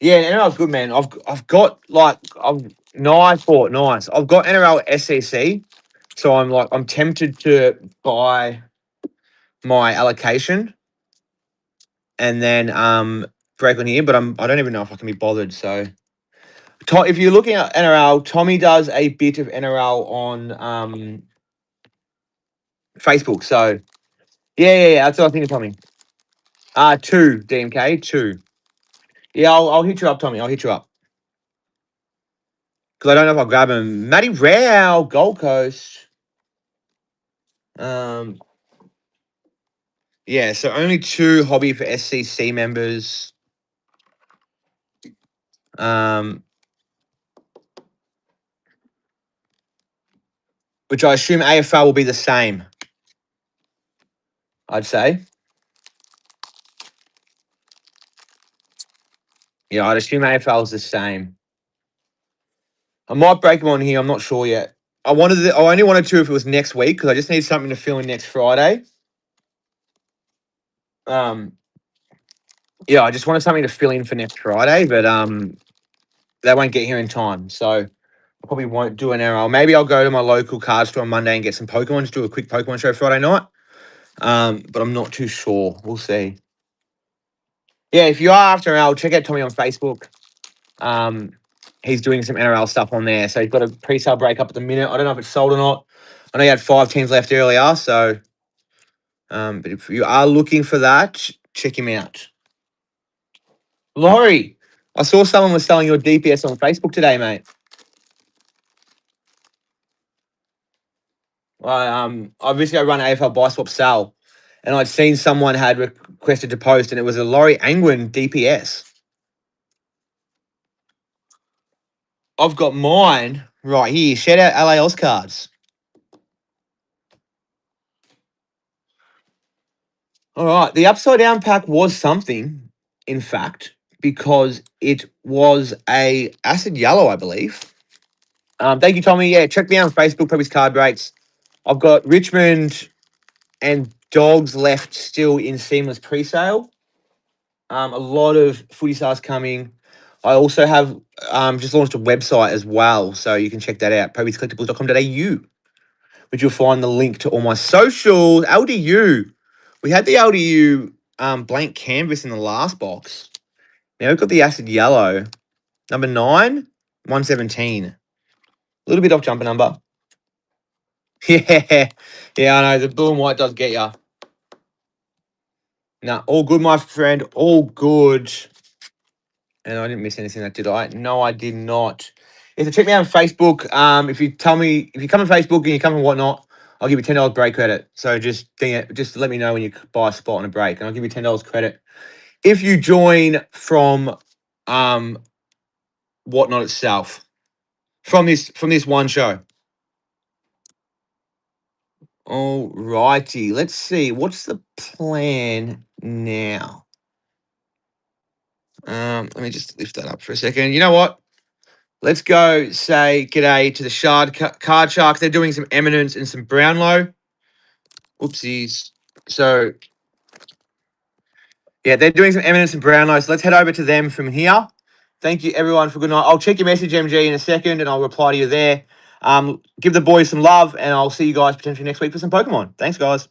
Yeah, NRL's good, man. I've got like nice. I've got NRL SEC, so I'm tempted to buy my allocation and then break on here, but I don't even know if I can be bothered. So if you're looking at NRL, Tommy does a bit of NRL on Facebook. So yeah, that's what I think of Tommy. 2 DMK 2. Yeah, I'll hit you up, Tommy. I'll hit you up because I don't know if I'll grab him. Matty Rao, Gold Coast. Yeah, so only 2 hobby for SCC members. Which I assume AFL will be the same. I'd say. Yeah, I'd assume AFL is the same. I might break them on here. I'm not sure yet. I only wanted to if it was next week because I just need something to fill in next Friday. Yeah, I just wanted something to fill in for next Friday, but they won't get here in time, so I probably won't do an error. Maybe I'll go to my local card store on Monday and get some Pokemon. Just do a quick Pokemon show Friday night. But I'm not too sure. We'll see. Yeah, if you are after NRL, check out Tommy on Facebook. He's doing some NRL stuff on there. So he's got a pre-sale break up at the minute. I don't know if it's sold or not. I know he had 5 teams left earlier. So, but if you are looking for that, check him out. Laurie, I saw someone was selling your DPS on Facebook today, mate. Obviously I run AFL Buy Swap Sell, and I'd seen someone had requested to post, and it was a Laurie Angwin DPS. I've got mine right here. Shout out LAL's cards. All right. The upside down pack was something, in fact, because it was a acid yellow, I believe. Thank you, Tommy. Yeah, check me out on Facebook, Probby's Card Breaks. I've got Richmond and Dogs left still in seamless pre-sale. A lot of footy stars coming. I also have just launched a website as well, so you can check that out, probbiescollectibles.com.au, which you'll find the link to all my socials. LDU. We had the LDU blank canvas in the last box. Now we've got the acid yellow. Number 9, 117. A little bit off jumper number. Yeah. Yeah, I know. The blue and white does get you. No, all good, my friend. All good. And I didn't miss anything that did I? No, I did not. Yeah, so check me out on Facebook. If you come on Facebook and you come on whatnot, I'll give you $10 break credit. So just let me know when you buy a spot on a break, and I'll give you $10 credit if you join from whatnot itself from this one show. All righty. Let's see. What's the plan now? Let me just lift that up for a second. You know what? Let's go say g'day to the Card Sharks. They're doing some Eminence and some Brownlow. Oopsies. So, yeah, they're doing some Eminence and Brownlow. So let's head over to them from here. Thank you, everyone, for good night. I'll check your message, MG, in a second, and I'll reply to you there. Give the boys some love, and I'll see you guys potentially next week for some Pokemon. Thanks, guys.